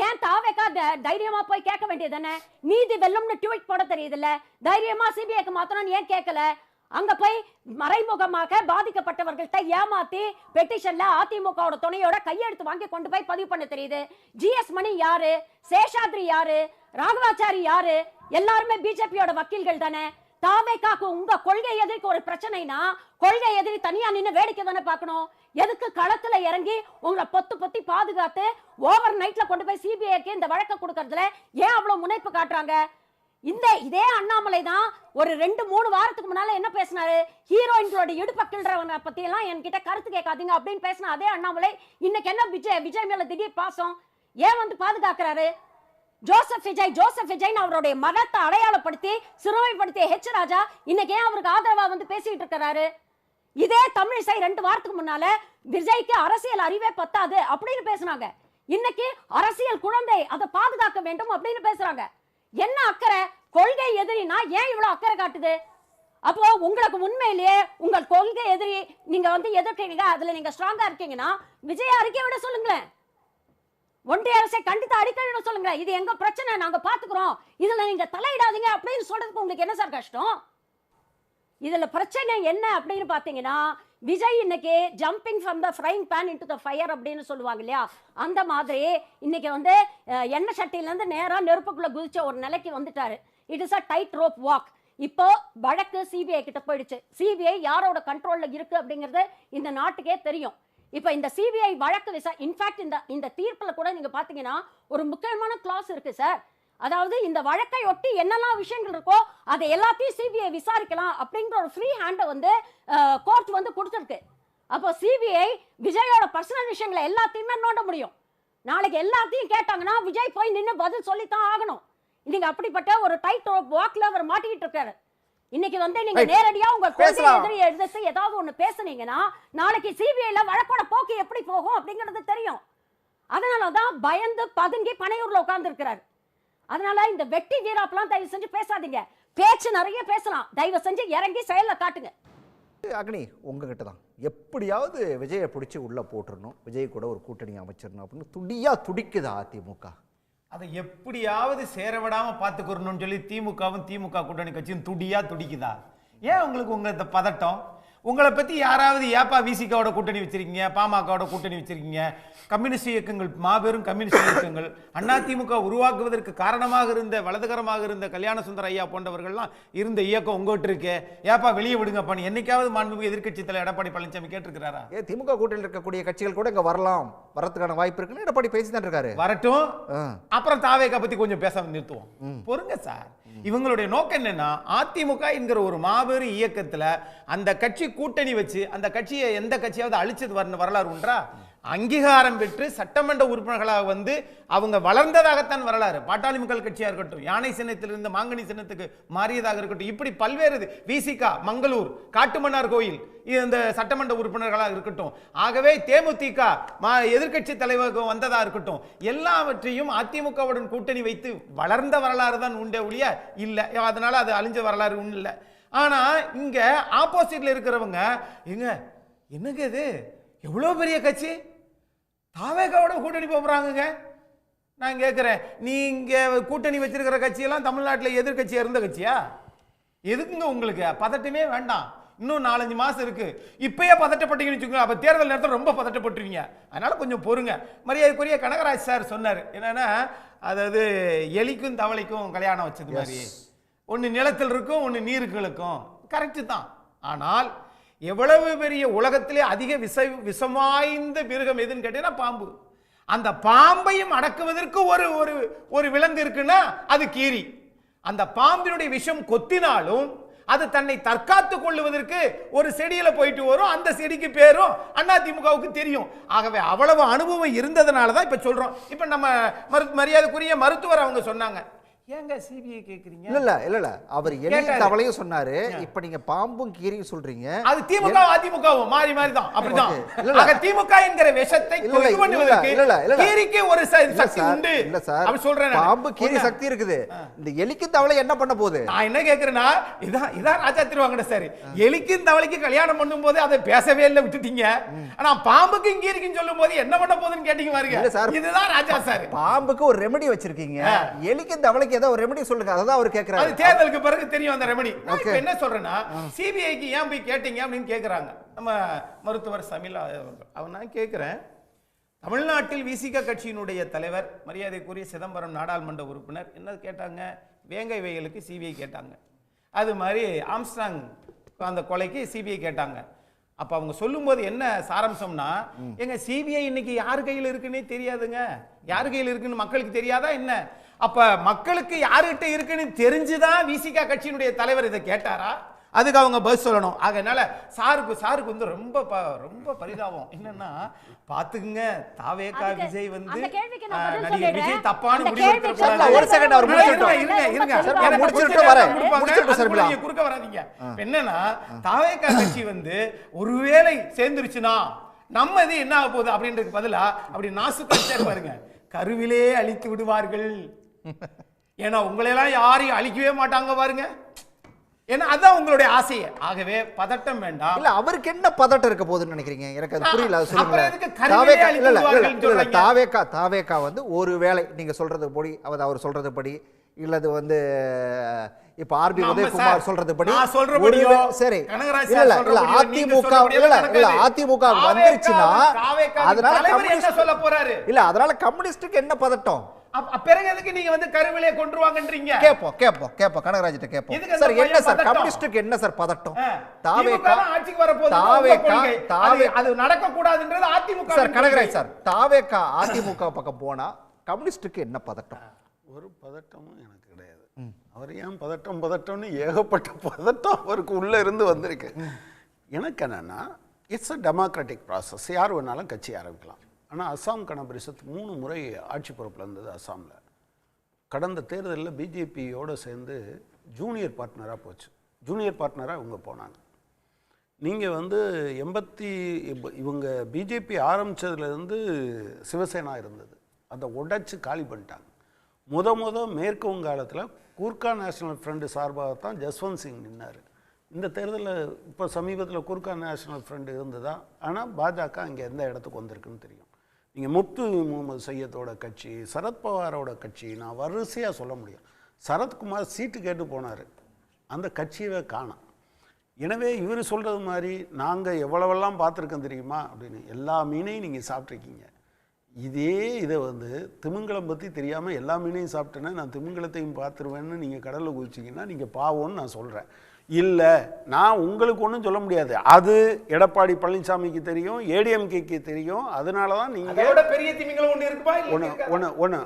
[SPEAKER 7] ஏன் தாவேகா தைரியமா போய் கேட்க வேண்டியது தானே? நீதி வெல்லும்னு ட்வீட் போட தெரியுது இல்ல, தைரியமா சிபிஐக்கு மாத்தணும்னு ஏன் கேட்கல? அங்க போய் மறைமுகமாக பாதிக்கப்பட்டவர்கள்ட்ட ஏமாத்தி பெட்டிஷன்ல அதிமுகவோட துணையோட கையெழுத்து வாங்கி கொண்டு போய் பதிவு பண்ண தெரியுது. ஜிஎஸ் மணி யாரு, சேஷாத்ரி யாரு, ராகவாச்சாரி யாரு, எல்லாருமே பிஜேபியோட வக்கீல்கள் தானே. தாவேக்காக்கு உங்க கொள்கை எதிரிக்கு ஒரு பிரச்சனைனா கொள்கை எதிரி தனியா நின்று வேடிக்கை தானே பார்க்கணும். எதுக்கு களத்துல இறங்கி உங்களை பொத்தி பாதுகாத்து ஓவர் நைட்ல கொண்டு போய் சிபிஐக்கு இந்த வழக்கை கொடுக்கறதுல ஏன் அவ்வளவு முனைப்பு காட்டுறாங்க? இதே அண்ணாமலை தான் ஒரு 2-3 வாரத்துக்கு முன்னால என்ன பேசினாரு, ஹீரோயின்களோட இடுப்ப கிள்றவங்க பத்தி எல்லாம் என்கிட்ட கருத்து கேட்காதீங்க அப்படின்னு பேசின அதே அண்ணாமலை இன்னைக்கு என்ன விஜய் மேல திடீர் பாசம் ஏன் வந்து பாதுகாக்கிறாரு? ஜோசப் விஜய் அவருடைய மதத்தை அடையாளப்படுத்தி சிறுமைப்படுத்திய ஹெச் ராஜா இன்னைக்கு ஏன் அவருக்கு ஆதரவா வந்து பேசிட்டு இருக்கிறாரு? இதே தமிழிசை 2 வாரத்துக்கு முன்னால விஜய்க்கு அரசியல் அறிவே பத்தாது அப்படின்னு பேசினாங்க. இன்னைக்கு அரசியல் குழந்தை அதை பாதுகாக்க வேண்டும் அப்படின்னு பேசுறாங்க. என்ன அக்கறை? கொள்கை எதிரினா ஏன் இவ்வளவு அக்கறை காட்டுது? அப்போ உங்களுக்கு உண்மையிலேயே உங்கள் கொள்கை எதிரி நீங்க வந்து எதிர்க்கிறீங்க, அதுல நீங்க ஸ்ட்ராங்கா இருக்கீங்கன்னா விஜய் அறிக்கை விட சொல்லுங்களேன். ஒன்றிய அரசை கண்டித்து அறிக்கை விட சொல்லுங்க. இது எங்க பிரச்சனை, நாங்க பாத்துக்கிறோம், இதுல நீங்க தலையிடாதீங்க அப்படின்னு சொல்றதுக்கு உங்களுக்கு என்ன சார் கஷ்டம்? இதுல பிரச்சனை என்ன அப்படின்னு பாத்தீங்கன்னா, விஜய் இன்னைக்கு jumping from the frying pan into the fire அப்படின்னு சொல்லுவாங்க இல்லையா, அந்த மாதிரி இன்னைக்கு வந்து எண்ணெய் சட்டியில இருந்து நேரா நெருப்புக்குள்ள குதிச்ச ஒரு நிலைக்கு வந்துட்டாரு. It is a tightrope walk. இப்போ வழக்கு சிபிஐ கிட்ட போயிடுச்சு. சிபிஐ யாரோட கண்ட்ரோல்ல இருக்கு அப்படிங்கிறது இந்த நாட்டுக்கே தெரியும். இப்போ இந்த சிபிஐ வழக்கு இன்ஃபேக்ட் இந்த தீர்ப்புல கூட நீங்க பாத்தீங்கன்னா ஒரு முக்கியமான கிளாஸ் இருக்கு சார். அதாவது இந்த வழக்கை ஒட்டி என்னெல்லாம் விஷயங்கள் இருக்கோ அதை எல்லாத்தையும் சிபிஐ விசாரிக்கலாம் அப்படிங்கிற ஒரு ஃப்ரீ ஹேண்டை வந்து கோர்ட் வந்து கொடுத்துருக்கு. அப்போ சிபிஐ விஜயோட பர்சனல் விஷயங்களை எல்லாத்தையுமே நோண்ட முடியும். நாளைக்கு எல்லாத்தையும் கேட்டாங்கன்னா விஜய் போய் நின்று பதில் சொல்லித்தான் ஆகணும். இன்னைக்கு அப்படிப்பட்ட ஒரு டைட் வாக்ல அவர் மாட்டிக்கிட்டு இருக்காரு. இன்னைக்கு வந்து நீங்க நேரடியா உங்க கொள்கை எதிரி எடுத்து ஏதாவது ஒண்ணு பேசுனீங்கன்னா நாளைக்கு சிபிஐல வழக்கோட போக்கு எப்படி போகும் அப்படிங்கிறது தெரியும். அதனாலதான் பயந்து பதுங்கி பனையூர்ல உட்கார்ந்து இருக்கிறாரு. அதனால இந்த வெட்டி வீராப்பெல்லாம் தயவு செஞ்சு பேசாதீங்க. பேச்சு நிறைய பேசலாம், தயவு செஞ்சு இறங்கி செயல்ல காட்டுங்க.
[SPEAKER 4] அக்னி உங்ககிட்ட தான் எப்படியாவது விஜயை பிடிச்சி உள்ள போட்டுறணும், விஜய் கூட ஒரு கூட்டணி அமைச்சிடணும் அப்படின்னு துடிக்குதா அதிமுக?
[SPEAKER 8] அதை எப்படியாவது சேரவிடாம பார்த்துக்கிறணும்னு சொல்லி திமுக கூட்டணி கட்சியும் துடிக்குதா? ஏன் உங்களுக்கு பதட்டம்? உங்களை பற்றி யாராவது ஏப்பா விசிகாவோட கூட்டணி வச்சிருக்கீங்க, பாமகவோட கூட்டணி வச்சிருக்கீங்க, கம்யூனிஸ்ட் இயக்கங்கள் மாபெரும் கம்யூனிஸ்ட் இயக்கங்கள் அதிமுக உருவாக்குவதற்கு காரணமாக இருந்த வலதுகரமாக இருந்த கல்யாண சுந்தர ஐயா போன்றவர்கள்லாம் இருந்த இயக்கம் உங்ககிட்ட இருக்கு, ஏப்பா வெளியே விடுங்கப்பா என்னைக்காவது மாண்புமிகு எதிர்க்கட்சி தலைவர் எடப்பாடி பழனிசாமி கேட்டிருக்கிறாரா?
[SPEAKER 4] திமுக கூட்டணியில் இருக்கக்கூடிய கட்சிகள் கூட இங்க வரதுக்கான வாய்ப்பு இருக்குன்னு எடப்பாடி பேசிதான் இருக்காரு.
[SPEAKER 8] வரட்டும், அப்புறம் தாவேக்கா பத்தி கொஞ்சம் பேச நிறுத்துவோம். பொறுங்க சார். இவங்களுடைய நோக்கம் என்னன்னா, அதிமுக என்கிற ஒரு மாபெரும் இயக்கத்துல அந்த கட்சி கூட்டணி வச்சு அந்த கட்சியை எந்த கட்சியாவது அழிச்சது வரலாறு உண்டா? அங்கீகாரம் பெற்று சட்டமன்ற உறுப்பினர்களாக வந்து அவங்க வளர்ந்ததாகத்தான் வரலாறு. பாட்டாளி மக்கள் கட்சியா இருக்கட்டும், யானை சின்னத்திலிருந்து மாங்கனி சின்னத்துக்கு மாறியதாக இருக்கட்டும், இப்படி பல்வேறு விசிகா, மங்களூர், காட்டுமன்னார் கோயில் இந்த சட்டமன்ற உறுப்பினர்களாக இருக்கட்டும், ஆகவே தேமுதிக எதிர்கட்சி தலைவர் வந்ததா இருக்கட்டும், எல்லாவற்றையும் அதிமுகவுடன் கூட்டணி வைத்து வளர்ந்த வரலாறு தான் உண்டே ஒழிய இல்லை. அதனால அது அழிஞ்ச வரலாறு ஒன்றும் இல்லை. ஆனா இங்க ஆப்போசிட்ல இருக்கிறவங்க என்னங்க இது எவ்வளவு பெரிய கட்சி, தாவேகாவோட கூட்டணி போறாங்க. நான் கேட்கிறேன், நீங்க கூட்டணி வச்சிருக்கிற கட்சியெல்லாம் தமிழ்நாட்டில் எதிர்கட்சியா இருந்த கட்சியா? எதுக்குங்க உங்களுக்கு? பதட்டமே வேண்டாம். இன்னும் 4-5 மாசம் இருக்கு. இப்பயே பதட்டப்பட்டீங்கன்னு வச்சுக்கோங்க, அப்ப தேர்தல் நேரத்தில் ரொம்ப பதட்டப்பட்டுருவீங்க. அதனால கொஞ்சம் பொறுங்க. மரியாதைக்குரிய கனகராஜ் சார் சொன்னார் என்னன்னா, அதாவது எலிக்கும் தவளைக்கும் கல்யாணம் வச்சது மாதிரி, ஒன்று நிலத்தில் இருக்கும், ஒன்று நீருக்கு இருக்கும். கரெக்டு தான். ஆனால் எவ்வளவு பெரிய உலகத்திலே அதிக விஷமாய்ந்த மிருகம் எதுன்னு கேட்டீங்கன்னா பாம்பு. அந்த பாம்பையும் அடக்குவதற்கு ஒரு விலங்கு இருக்குன்னா அது கீரி. அந்த பாம்பினுடைய விஷம் கொத்தினாலும் அது தன்னை தற்காத்துக் கொள்ளுவதற்கு ஒரு செடியில போயிட்டு வரும். அந்த செடிக்கு பேரும் அதிமுகவுக்கு தெரியும். ஆகவே அவ்வளவு அனுபவம் இருந்ததுனால தான் இப்ப சொல்றோம். இப்ப நம்ம மரியாதைக்குரிய மருத்துவர் அவங்க சொன்னாங்க, ஏங்க சிபிஐ கேக்குறீங்க? இல்ல அவர் எலியும் தவளையும் சொன்னாரு. இப்ப நீங்க பாம்பும் கீரியும் சொல்றீங்க. அது திமுக அதிமுகவும் மாறி மாறி தான். அப்படிதான். ஆக திமுக என்கிற விஷத்தை கொண்டு வருவதற்கு கீரிக்கு ஒரு சக்தி உண்டு. இல்ல சார், அப்படி சொல்றேன். பாம்பு கீரி சக்தி இருக்குது. இந்த எலிக்கும் தவளை என்ன பண்ண போகுது? நான் என்ன கேக்குறேன்னா, இதான் ராஜா திருவாங்கட சார், எலிக்கும் தவளைக்கு கல்யாணம் பண்ணும்போது அதை பேசவே இல்லை, விட்டுட்டீங்க. ஆனா பாம்புக்கும் கீரிக்கும் சொல்லும் போது என்ன பண்ண போகுதுன்னு கேட்டீங்க பாருங்க. இதுதான் ராஜா சார். பாம்புக்கு ஒரு ரெமெடி வச்சிருக்கீங்க, எலிக்கும் தவளைக்கு ஏதோ ஒரு ரெமெடி சொல்லுங்க. அதான் அவர் கேக்குறாரு. அது தேர்தலுக்கு பிறகு தெரியும் அந்த ரெமெடி. நான் என்ன சொல்றேன்னா, சிபிஐக்கு ஏன் போய் கேட்டீங்க அப்படின்னு கேக்குறாங்க நம்ம மருத்துவர் சமிலா அவர்கள். அவன் நான் கேக்குறேன், தமிழ்நாட்டில் விசிக கட்சியினுடைய தலைவர் மரியாதைக்குரிய சிதம்பரம் நாடாளுமன்ற உறுப்பினர் என்ன கேட்டாங்க? வேங்கை வயலுக்கு சிபிஐ கேட்டாங்க. அது மாதிரி ஆம்ஸ்ட்ராங் அந்த கொலைக்கு சிபிஐ கேட்டாங்க. அப்ப அவங்க சொல்லும்போது என்ன சாராம்சம்னா, எங்க சிபிஐ இன்னைக்கு யார் கையில் இருக்குன்னே தெரியாதுங்க. யார் கையில் இருக்குன்னு மக்களுக்கு தெரியாதா என்ன? அப்ப மக்களுக்கு யாருகிட்ட இருக்குன்னு தெரிஞ்சுதான் விசிகா கட்சியினுடைய தலைவர் இதை கேட்டாரா? அதுக்கு அவங்க பதில் சொல்லணும். அதனால சாருக்கு வந்து ரொம்ப ரொம்ப பரிதாபம். என்னன்னா பாத்துக்குங்க, தாவேகா விஜய் வந்து நடிகர் விஜய் தப்பான முடிவு எடுத்துறாரு.
[SPEAKER 4] ஒரு செகண்ட் அவர்
[SPEAKER 8] இருங்க குறுக்க வராதீங்க. என்னன்னா தாவேகா கட்சி வந்து ஒருவேளை சேர்ந்துருச்சுன்னா நம்ம இது என்ன ஆக போகுது அப்படின்றதுக்கு பதிலா அப்படி நாசுக்கா பாருங்க, கருவிலே அழித்து விடுவார்கள். ஏன்னா உங்களையெல்லாம் யாரையும் அழிக்கவே மாட்டாங்க பாருங்க. ஏன்னா அதான் உங்களுடைய ஆசையே. ஆகவே பதட்டம் வேண்டாம்.
[SPEAKER 4] இல்ல அவருக்கு என்ன பதட்டம் இருக்க போகுதுன்னு நினைக்கிறீங்க? எனக்கு அது புரியல. அது சொல்லுங்க. தாவேகா வந்து ஒருவேளை நீங்க சொல்றது படி, அவர் சொல்றது படி, இல்லது வந்து இப்ப ஆர்பி உதயகுமார் சொல்றது படி, சரி அதிமுக வந்துருச்சுன்னா அதனால கம்யூனிஸ்டுக்கு என்ன பதட்டம்?
[SPEAKER 8] பிறகு எதுக்கு நீங்க வந்து கருவிலே கொன்றுவாங்கன்றீங்க?
[SPEAKER 4] கேப்போம் கனகராஜ்ட்ட கேப்போம். சார் என்ன சார் கம்யூனிஸ்டுக்கு என்ன சார் பதட்டம்? தாவேகா
[SPEAKER 8] ஆட்சிக்கு வரப்போகுது, அது நடக்க கூடாதுன்றது அதிமுக.
[SPEAKER 4] சார் கனகராஜ் சார், தாவேகா அதிமுக பக்கம் போனா கம்யூனிஸ்டுக்கு என்ன பதட்டம்?
[SPEAKER 9] ஒரு பதட்டமும் எனக்கு கிடையாது. அவர் ஏன் பதட்டம்னு ஏகப்பட்ட பதட்டம் அவருக்கு உள்ள இருந்து வந்திருக்கு. எனக்கு என்னன்னா, இட்ஸ் அ டெமோக்ராட்டிக் ப்ராசஸ். யார் வேணாலும் கட்சி ஆரம்பிக்கலாம். ஆனால் அஸ்ஸாம் கண பரிஷத் 3 முறை ஆட்சி பொறுப்பில் இருந்தது அஸ்ஸாமில். கடந்த தேர்தலில் பிஜேபியோடு சேர்ந்து ஜூனியர் பார்ட்னராக போச்சு. ஜூனியர் பார்ட்னராக இவங்க போனாங்க. நீங்கள் வந்து இவங்க பிஜேபி ஆரம்பித்ததுலேருந்து சிவசேனா இருந்தது, அதை உடைச்சி காலி பண்ணிட்டாங்க. மேற்கு வங்காளத்தில் கூர்கா நேஷனல் ஃப்ரண்ட் சார்பாகத்தான் ஜஸ்வந்த் சிங் நின்னார். இந்த தேர்தலில் இப்போ சமீபத்தில் கூர்கா நேஷனல் ஃப்ரண்ட் இருந்ததா, ஆனால் பாஜக அங்கே எந்த இடத்துக்கு வந்திருக்குன்னு தெரியும். நீங்கள் முப்து முகமது சையத்தோட கட்சி, சரத்பவாரோட கட்சி, நான் வரிசையாக சொல்ல முடியும். சரத்குமார் சீட்டு கேட்டு போனார், அந்த கட்சியவே காணோம். எனவே இவர் சொல்கிறது மாதிரி நாங்கள் எவ்வளவெல்லாம் பார்த்துருக்கோம் தெரியுமா அப்படின்னு. எல்லா மீனையும் நீங்கள் சாப்பிட்ருக்கீங்க. இதை வந்து திமிங்கலம் பற்றி தெரியாமல் எல்லா மீனையும் சாப்பிட்டேன்னா நான் திமிங்கலத்தையும் பார்த்துருவேன்னு நீங்கள் கடலில் குதிச்சிங்கன்னா நீங்கள் பாவோன்னு நான் சொல்கிறேன். இல்லை, நான் உங்களுக்கு ஒன்றும் சொல்ல முடியாது. அது எடப்பாடி பழனிசாமிக்கு தெரியும், ஏடிஎம்கேக்கு தெரியும். அதனால தான் நீங்கள்
[SPEAKER 8] பெரிய திமிங்கலம் ஒன்று இருக்குப்பா
[SPEAKER 9] ஒன்று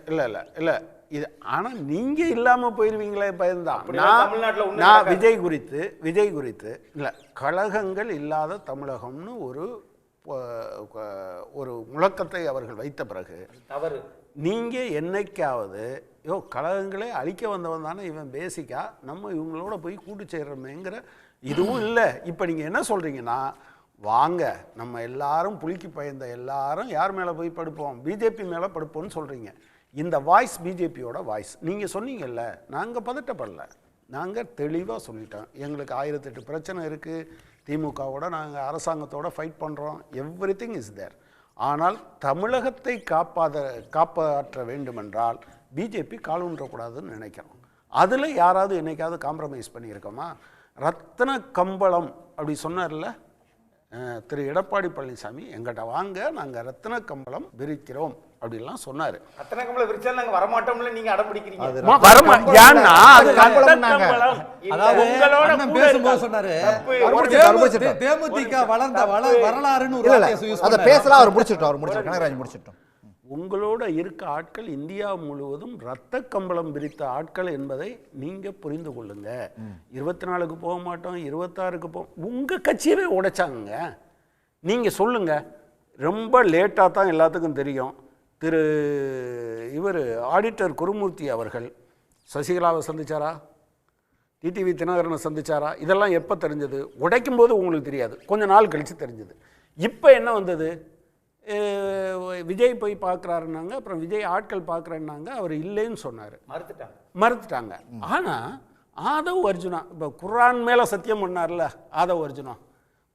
[SPEAKER 9] இல்லை இது. ஆனால் நீங்கள் இல்லாமல் போயிடுவீங்களே பயந்தான். நான் விஜய் குறித்து இல்லை, கழகங்கள் இல்லாத தமிழகம்னு ஒரு முழக்கத்தை அவர்கள் வைத்த பிறகு
[SPEAKER 8] தவறு.
[SPEAKER 9] நீங்கள் என்னைக்காவது கழகங்களே அழிக்க வந்தவன் தானே இவன், பேசிக்காக நம்ம இவங்களோட போய் கூட்டு சேர்றோமேங்கிற இதுவும் இல்லை. இப்போ நீங்கள் என்ன சொல்கிறீங்கன்னா, வாங்க நம்ம எல்லாரும் புலிக்கு பயந்த எல்லாரும் யார் மேலே போய் படுப்போம், பிஜேபி மேலே படுப்போம்னு சொல்கிறீங்க. இந்த வாய்ஸ் பிஜேபியோட வாய்ஸ். நீங்கள் சொன்னீங்கல்ல, நாங்கள் பதட்டப்படலை, நாங்கள் தெளிவாக சொல்லிட்டோம். எங்களுக்கு 1008 பிரச்சனை இருக்குது, திமுகவோட நாங்கள் அரசாங்கத்தோட ஃபைட் பண்ணுறோம், எவ்ரிதிங் இஸ் தேர். ஆனால் தமிழகத்தை காப்பாற்ற வேண்டுமென்றால் பிஜேபி காலூன்றக்கூடாதுன்னு நினைக்கிறோம். அதில் யாராவது என்னைக்காவது காம்ப்ரமைஸ் பண்ணியிருக்கோமா? ரத்ன கம்பளம் அப்படி சொன்னார்ல திரு எடப்பாடி பழனிசாமி, எங்கிட்ட வாங்க நாங்கள் ரத்ன கம்பளம் விரிக்கிறோம் அப்படிலாம் சொன்னார்.
[SPEAKER 8] ரத்ன கம்பளம் விரிச்சாலும் நாங்கள் வரமாட்டோம்ல, நீங்கள் அடம் பிடிக்கிறீங்க.
[SPEAKER 9] உங்களோட இருக்க ஆட்கள் இந்தியா முழுவதும் ரத்த கம்பளம் விரித்த ஆட்கள் என்பதை நீங்க புரிந்து கொள்ளுங்க. 24க்கு போக மாட்டோம், 26க்கு உங்க கட்சியவே உடைச்சாங்க. நீங்க சொல்லுங்க, ரொம்ப லேட்டாக தான் எல்லாத்துக்கும் தெரியும். திரு ஆடிட்டர் குருமூர்த்தி அவர்கள் சசிகலாவை சந்திச்சாரா, டிடிவி தினகரனை சந்திச்சாரா? இதெல்லாம் எப்போ தெரிஞ்சது? உடைக்கும் போது உங்களுக்கு தெரியாது, கொஞ்ச நாள் கழித்து தெரிஞ்சது. இப்போ என்ன வந்தது? விஜய் போய் பார்க்குறாருன்னாங்க, அப்புறம் விஜய் ஆட்கள் பார்க்குறேன்னாங்க, அவர் இல்லைன்னு சொன்னார், மறுத்துட்டாங்க. ஆனால் ஆதவ் அர்ஜுனா இப்போ குர்ஆன் மேலே சத்தியம் பண்ணார்ல, ஆதவ் அர்ஜுனா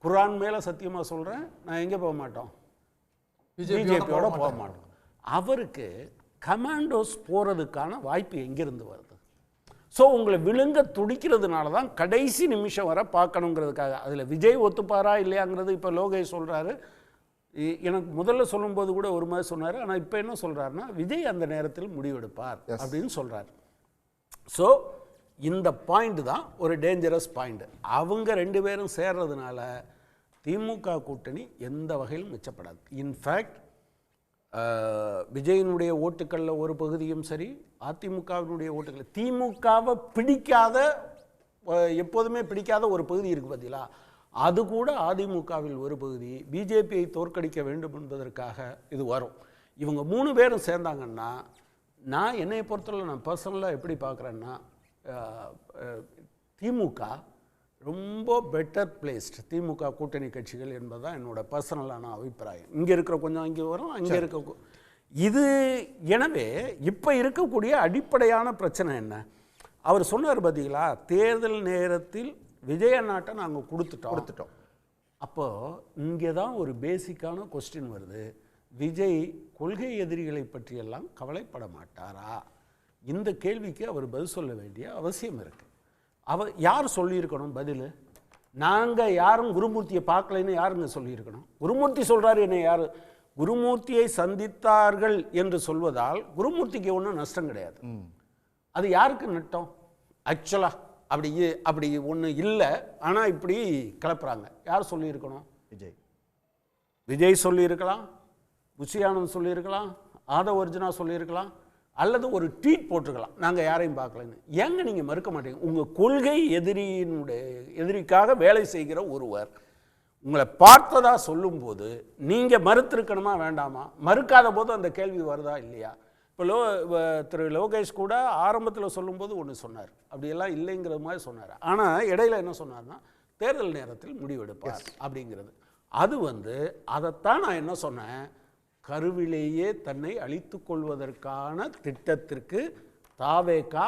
[SPEAKER 9] குர்ஆன் மேலே சத்தியமாக சொல்கிறேன், நான் எங்கே போக மாட்டோம், பிஜேபியோட போக மாட்டோம். அவருக்கு கமாண்டோஸ் போகிறதுக்கான வாய்ப்பு எங்கேருந்து வருது? ஸோ உங்களை விழுங்க துடிக்கிறதுனால தான் கடைசி நிமிஷம் வர பார்க்கணுங்கிறதுக்காக. அதில் விஜய் ஒத்துப்பாரா இல்லையாங்கிறது இப்போ லோகேஷ் சொல்கிறாரு. எனக்கு முதல்ல சொல்லும்போது கூட ஒரு மாதிரி சொன்னார், ஆனால் இப்போ என்ன சொல்கிறாருன்னா விஜய் அந்த நேரத்தில் முடிவெடுப்பார் அப்படின்னு சொல்கிறார். ஸோ இந்த பாயிண்ட் தான் ஒரு டேஞ்சரஸ் பாயிண்ட். அவங்க 2 பேரும் சேர்றதுனால திமுக கூட்டணி எந்த வகையிலும் மிச்சப்படாது. இன்ஃபேக்ட் விஜயனுடைய ஓட்டுக்களில் ஒரு பகுதியும் சரி, அதிமுகவினுடைய ஓட்டுக்கள், திமுகவை பிடிக்காத எப்போதுமே பிடிக்காத ஒரு பகுதி இருக்குது பார்த்தீங்களா, அது கூட அதிமுகவில் ஒரு பகுதி பிஜேபியை தோற்கடிக்க வேண்டும் என்பதற்காக இது வரும். இவங்க 3 பேரும் சேர்ந்தாங்கன்னா, நான் என்னை பொறுத்தவரை நான் பர்சனலாக எப்படி பார்க்குறேன்னா, திமுக ரொம்ப பெட்டர் பிளேஸ்டு, திமுக கூட்டணி கட்சிகள் என்பது தான் என்னோட பர்சனலான அபிப்பிராயம். இங்கே இருக்கிற கொஞ்சம் இங்கே வரும், அங்கே இருக்க இது. எனவே இப்போ இருக்கக்கூடிய அடிப்படையான பிரச்சனை என்ன, அவர் சொன்னார் பார்த்தீங்களா, தேர்தல் நேரத்தில் விஜய நாட்டை நாங்கள் கொடுத்துட்டோம். அப்போது இங்கே தான் ஒரு பேசிக்கான கொஸ்டின் வருது, விஜய் கொள்கை எதிரிகளை பற்றியெல்லாம் கவலைப்பட மாட்டாரா? இந்த கேள்விக்கு அவர் பதில் சொல்ல வேண்டிய அவசியம் இருக்குது. அவர் யார் சொல்லியிருக்கணும் பதில்? நாங்கள் யாரும் குருமூர்த்தியை பார்க்கலைன்னு யாருங்க சொல்லியிருக்கணும்? குருமூர்த்தி சொல்கிறாரு, என்ன யார் குருமூர்த்தியை சந்தித்தார்கள் என்று சொல்வதால் குருமூர்த்திக்கு ஒன்றும் நஷ்டம் கிடையாது. அது யாருக்கு நட்டம்? ஆக்சுவலாக அப்படி ஒன்று இல்லை. ஆனால் இப்படி கிளப்புறாங்க. யார் சொல்லியிருக்கணும்? விஜய் சொல்லியிருக்கலாம், புஷியானந்த் சொல்லியிருக்கலாம், ஆதவ் அர்ஜுனா சொல்லியிருக்கலாம், அல்லது ஒரு ட்வீட் போட்டிருக்கலாம், நாங்கள் யாரையும் பார்க்கலன்னு. ஏங்க நீங்கள் மறுக்க மாட்டீங்க? உங்கள் கொள்கை எதிரிக்காக வேலை செய்கிற ஒருவர் உங்களை பார்த்ததா சொல்லும்போது நீங்கள் மறுத்திருக்கணுமா வேண்டாமா? மறுக்காத போது அந்த கேள்வி வருதா இல்லையா? இப்போ திரு லோகேஷ் கூட ஆரம்பத்தில் சொல்லும்போது ஒன்று சொன்னார், அப்படியெல்லாம் இல்லைங்கிற மாதிரி சொன்னார். ஆனால் இடையில என்ன சொன்னார்னா, தேர்தல் நேரத்தில் முடிவெடுப்பார் அப்படிங்கிறது. அது அதைத்தான் நான் என்ன சொன்னேன், கருவிலேயே தன்னை அழித்துக் கொள்வதற்கான திட்டத்திற்கு தாவேகா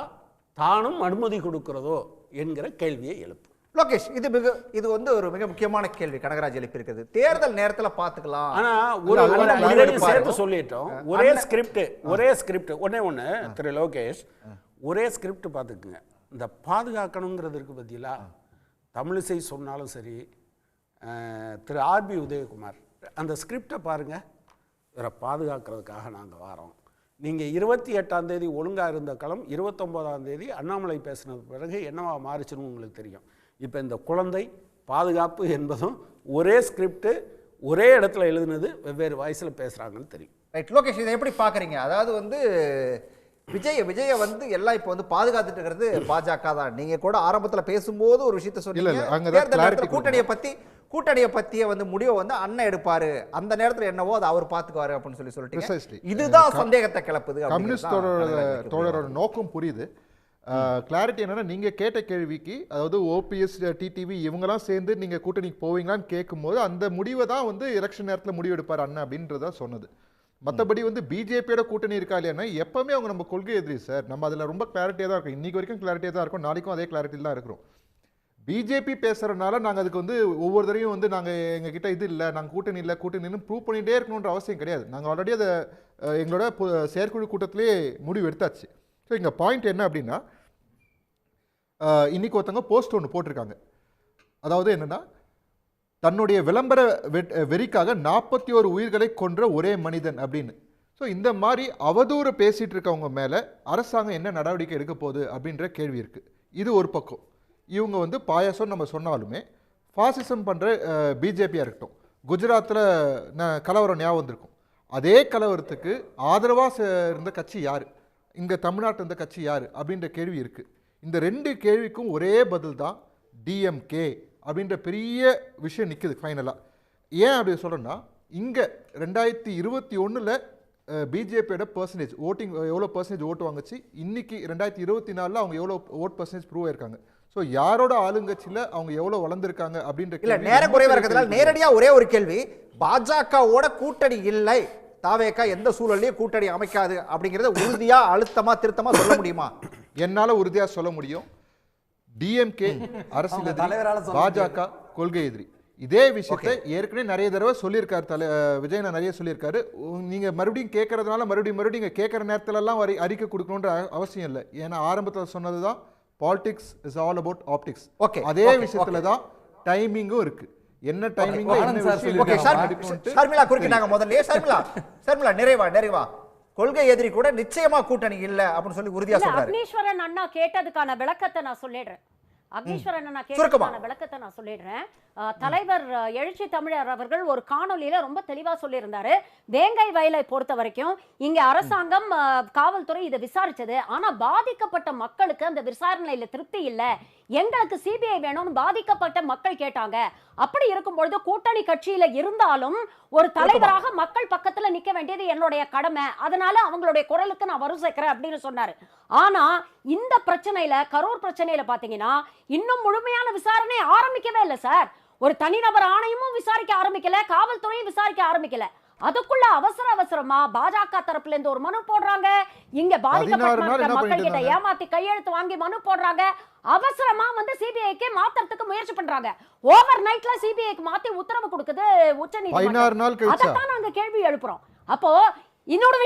[SPEAKER 9] தானும் அனுமதி கொடுக்கிறதோ என்கிற கேள்வியை எழுப்பும்.
[SPEAKER 4] லோகேஷ், இது ஒரு மிக முக்கியமான கேள்வி கனகராஜ் எழுப்பியிருக்கிறது. தேர்தல் நேரத்தில் பார்த்துக்கலாம்.
[SPEAKER 9] ஆனா சேர்த்து சொல்லிட்டோம். ஒரே ஸ்கிரிப்ட் ஒண்ணு திரு லோகேஷ், ஒரே ஸ்கிரிப்ட் பார்த்துக்குங்க. இந்த பாதுகாக்கணுங்கிறது இருக்கு பத்தியில, தமிழிசை சொன்னாலும் சரி, திரு ஆர்பி உதயகுமார் அந்த ஸ்கிரிப்டை பாருங்க. இவரை பாதுகாக்கிறதுக்காக நாங்கள் வரோம். நீங்கள் 28ஆம் தேதி ஒழுங்காக இருந்த களம் 29ஆம் தேதி அண்ணாமலை பேசினது பிறகு என்னவா மாறிச்சுன்னு உங்களுக்கு தெரியும். இப்போ இந்த குழந்தை பாதுகாப்பு என்பதும் ஒரே ஸ்கிரிப்ட், ஒரே இடத்துல எழுதுனது, வெவ்வேறு வாய்ஸில் பேசுகிறாங்கன்னு தெரியும்.
[SPEAKER 4] ரைட் லோகேஷ், இதை எப்படி பார்க்குறீங்க? அதாவது விஜய எல்லாம் இப்போ பாதுகாத்துட்டு இருக்கிறது பாஜக தான். நீங்க கூட ஆரம்பத்தில் பேசும்போது ஒரு விஷயத்த சொன்னீங்க, கூட்டணியை பற்றிய முடிவை அண்ணன் எடுப்பாரு, அந்த நேரத்தில் என்னவோ அதை அவர் பார்த்துக்குவாரு அப்படின்னு சொல்லிட்டு இதுதான் சந்தேகத்தை கிளப்புது.
[SPEAKER 6] கம்யூனிஸ்ட் தோழரோட நோக்கம் புரியுது. கிளாரிட்டி என்னன்னா, நீங்க கேட்ட கேள்விக்கு, அதாவது ஓபிஎஸ், டிடிவி இவங்கெல்லாம் சேர்ந்து நீங்க கூட்டணிக்கு போவீங்களான்னு கேட்கும்போது அந்த முடிவை தான் எலெக்ஷன் நேரத்தில் முடிவு எடுப்பார் அண்ணன் அப்படின்றத சொன்னது. மற்றபடி பிஜேபியோட கூட்டணி இருக்கா இல்லையா, எப்பவுமே அவங்க நம்ம கொள்கை எதிரி சார். நம்ம அதில் ரொம்ப கிளாரிட்டியாக தான் இருக்கும். இன்னைக்கு வரைக்கும் கிளாரிட்டியாக தான் இருக்கும், நாளைக்கும் அதே கிளாரிட்டியில் தான் இருக்கிறோம். பிஜேபி பேசுறதுனால நாங்கள் அதுக்கு ஒவ்வொரு தடையும் நாங்கள் எங்ககிட்ட இது இல்லை, நாங்கள் கூட்டணின்னு ப்ரூவ் பண்ணிகிட்டே இருக்கணுன்ற அவசியம் கிடையாது. நாங்கள் ஆல்ரெடி அதை எங்களோட செயற்குழு கூட்டத்திலே முடிவு எடுத்தாச்சு. ஸோ இங்கே பாயிண்ட் என்ன அப்படின்னா, இன்னைக்கு ஒருத்தவங்க போஸ்ட் ஒன்று போட்டிருக்காங்க. அதாவது என்னென்னா, தன்னுடைய விளம்பர வெறிக்காக 41 உயிர்களை கொன்ற ஒரே மனிதன் அப்படின்னு. ஸோ இந்த மாதிரி அவதூறு பேசிகிட்டு இருக்கவங்க மேலே அரசாங்கம் என்ன நடவடிக்கை எடுக்க போகுது அப்படின்ற கேள்வி இருக்குது. இது ஒரு பக்கம். இவங்க பாயாசம் நம்ம சொன்னாலுமே ஃபாசிசம் பண்ணுற பிஜேபியாக இருக்கட்டும், குஜராத்தில் கலவரம் ஞாபகம் வந்திருக்கும், அதே கலவரத்துக்கு ஆதரவாக இருந்த கட்சி யார், இங்கே தமிழ்நாட்டில் இருந்த கட்சி யார் அப்படின்ற கேள்வி இருக்குது. இந்த 2 கேள்விக்கும் ஒரே பதில் தான் டிஎம்கே அப்படின்ற பெரிய விஷயம் நிற்குது ஃபைனலாக. ஏன் அப்படி சொல்கிறேன்னா, இங்கே 2021 பிஜேபியோட பர்சன்டேஜ் ஓட்டிங் எவ்வளோ பர்சன்டேஜ் ஓட்டு வாங்குச்சு, இன்றைக்கி 2024 அவங்க எவ்வளோ ஓட் பர்சன்டேஜ் ப்ரூவ் ஆயிருக்காங்க. ஸோ யாரோட ஆளுங்கட்சியில் அவங்க எவ்வளோ வளர்ந்துருக்காங்க அப்படின்ற
[SPEAKER 4] நேரம் குறைவாக இருக்கிறதுனால நேரடியாக ஒரே ஒரு கேள்வி, பாஜகவோட கூட்டணி இல்லை, தாவேகா எந்த சூழலையும் கூட்டணி அமைக்காது அப்படிங்கிறத உறுதியாக அழுத்தமாக திருத்தமாக சொல்ல முடியுமா?
[SPEAKER 6] என்னால் உறுதியாக சொல்ல முடியும். டிஎம்கே அரசியல் எதிரி, பாஜக கொள்கை எதிரி. இதே விஷயத்தை ஏற்கனவே நிறைய தடவை சொல்லியிருக்காரு விஜய், நிறைய சொல்லியிருக்காரு. நீங்கள் மறுபடியும் கேட்கறதுனால மறுபடியும் இங்கே கேட்குற நேரத்துலலாம் அறிக்கை கொடுக்கணுன்ற அவசியம் இல்லை. ஏன்னா ஆரம்பத்தில் சொன்னது தான், politics is all about optics.
[SPEAKER 4] Okay,
[SPEAKER 6] அதே விஷயத்துல தான் டைமிங்கும் இருக்கு. என்ன டைமிங்ல என்ன விஷயம்.
[SPEAKER 4] ஷர்மிளா குறுக்கிட்டாங்க முதல்ல. ஷர்மிளா நிறைவா கொள்கை எதிரி கூட நிச்சயமா கூட்டணி இல்ல அப்படின்னு சொல்லி உறுதியா
[SPEAKER 7] இல்ல,
[SPEAKER 4] சொல்றாரு.
[SPEAKER 7] அக்னீஸ்வரன் அண்ணா கேட்டதுக்கான விளக்கத்தை நான் சொல்லிடுறேன். அக்னீஸ்வரன் அண்ணா
[SPEAKER 4] சுருக்கமா.
[SPEAKER 7] கேட்டதுக்கான விளக்கத்தை நான் சொல்லிடுறேன். தலைவர் எழுச்சி தமிழர் அவர்கள் ஒரு காணொலியில ரொம்ப தெளிவா சொல்லியிருந்தாரு. வேங்கை வயலை பொறுத்த வரைக்கும் இங்க அரசாங்கம் காவல்துறை இதை விசாரிச்சது. ஆனா பாதிக்கப்பட்ட மக்களுக்கு அந்த விசாரணையில திருப்தி இல்ல, எங்களுக்கு சிபிஐ வேணும்னு பாதிக்கப்பட்ட மக்கள் கேட்டாங்க. அப்படி இருக்கும் பொழுது கூட்டணி கட்சியில இருந்தாலும் ஒரு தலைவராக மக்கள் பக்கத்துல நிக்க வேண்டியது என்னுடைய கடமை, அதனால அவங்களுடைய குரலுக்கு நான் வரு சேர்க்கிறேன் அப்படின்னு சொன்னாரு. ஆனா இந்த பிரச்சனையில, கரூர் பிரச்சனையில பாத்தீங்கன்னா இன்னும் முழுமையான விசாரணை ஆரம்பிக்கவே இல்லை சார். ஒரு தனிநபர் ஆணையமும் விசாரிக்க ஆரம்பிக்கல, காவல்துறையும் விசாரிக்க ஆரம்பிக்கல. அதுக்குள்ள அவசரமா பாஜக தரப்புல இருந்து ஒரு மனு போடுறாங்க, இங்க பாதிக்கப்பட்ட மக்கள் கிட்ட ஏமாத்தி கையெழுத்து வாங்கி மனு போடுறாங்க, அவசரமா வந்து சிபிஐக்கு மாத்துறதுக்கு முயற்சி பண்றாங்க. ஓவர் நைட்ல சிபிஐக்கு மாத்தி உத்தரவு கொடுக்குது உச்சநீதிமன்றம். அதான் நாங்க கேள்வி எழுப்புறோம். அப்போ இன்னொரு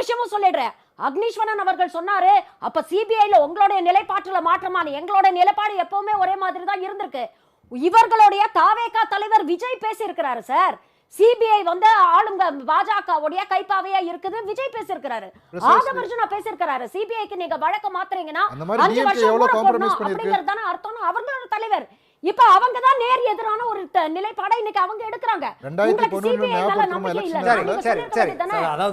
[SPEAKER 7] விஷயமும் சொல்லிடுறேன். அக்னீஸ்வரன் அவர்கள் சொன்னாரு, அப்ப சிபிஐல உங்களுடைய நிலைப்பாட்டுல மாற்றமான, எங்களுடைய நிலைப்பாடு எப்பவுமே ஒரே மாதிரி தான் இருந்திருக்கு. இவர்களுடைய தாவேகா தலைவர் விஜய் பேசி இருக்கிறாரு சார். சிபிஐ வந்து ஆளுங்க பாஜகவுடைய கைப்பாவையா இருக்குது, விஜய் பேசியிருக்கிறாரு. ஆதவர்ஜுனா பேசியிருக்கிறாரு. சிபிஐக்கு நீங்க வழக்க மாத்துறீங்கன்னா 5 வருஷம் ஊற போடணும் அப்படிங்கிறது தானே அர்த்தம். அவர்களோட தலைவர் இப்ப அவங்க தான் நேர் எதிரான ஒரு நிலைப்பாடை இன்னைக்கு அவங்க எடுக்கிறாங்க.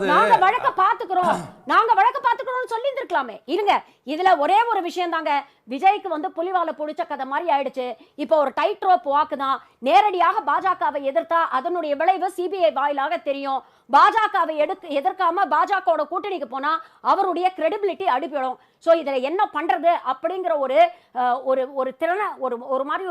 [SPEAKER 7] நாங்க வழக்க பாத்துக்கிறோம் சொல்லி இருந்திருக்கலாமே. இருங்க, இதுல ஒரே ஒரு விஷயம் தாங்க, விஜய்க்கு வந்து புலிவால புடிச்ச கதை மாதிரி ஆயிடுச்சு. இப்ப ஒரு டைட் ரோப் வாக்கு தான். நேரடியாக பாஜகவை எதிர்த்தா அதனுடைய விளைவு சிபிஐ வாயிலாக தெரியும். பாஜகவை எதிர்க்காம பாஜகவோட கூட்டணிக்கு போனா அவருடைய கிரெடிபிலிட்டி அடிப்படும். சோ இதுல என்ன பண்றது அப்படிங்கிற ஒரு திறனை ஒரு மாதிரி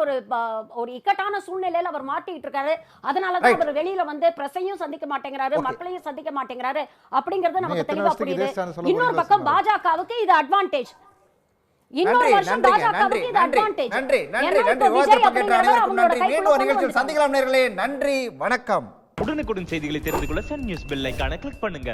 [SPEAKER 7] ஒரு இக்கட்டான சூழ்நிலையில அவர் மாட்டிட்டு இருக்காரு. அதனாலதான் அவர் வெளியில வந்து பிரஸையும் சந்திக்க மாட்டேங்கிறாரு, மக்களையும் சந்திக்க மாட்டேங்கிறாரு அப்படிங்கறது நமக்கு தெளிவா புரியுது. இன்னொரு பக்கம் பாஜகவுக்கு இது அட்வான்டேஜ். இன்னொரு வருஷம் பாஜகவுக்கு இது அட்வான்டேஜ்.
[SPEAKER 4] சந்திக்கலாம் நேயர்களே. நன்றி, வணக்கம்.
[SPEAKER 10] உடனுக்குடன் செய்திகளை தெரிந்து கொள்ள சன் நியூஸ் பெல் ஐகானை கிளிக் பண்ணுங்க.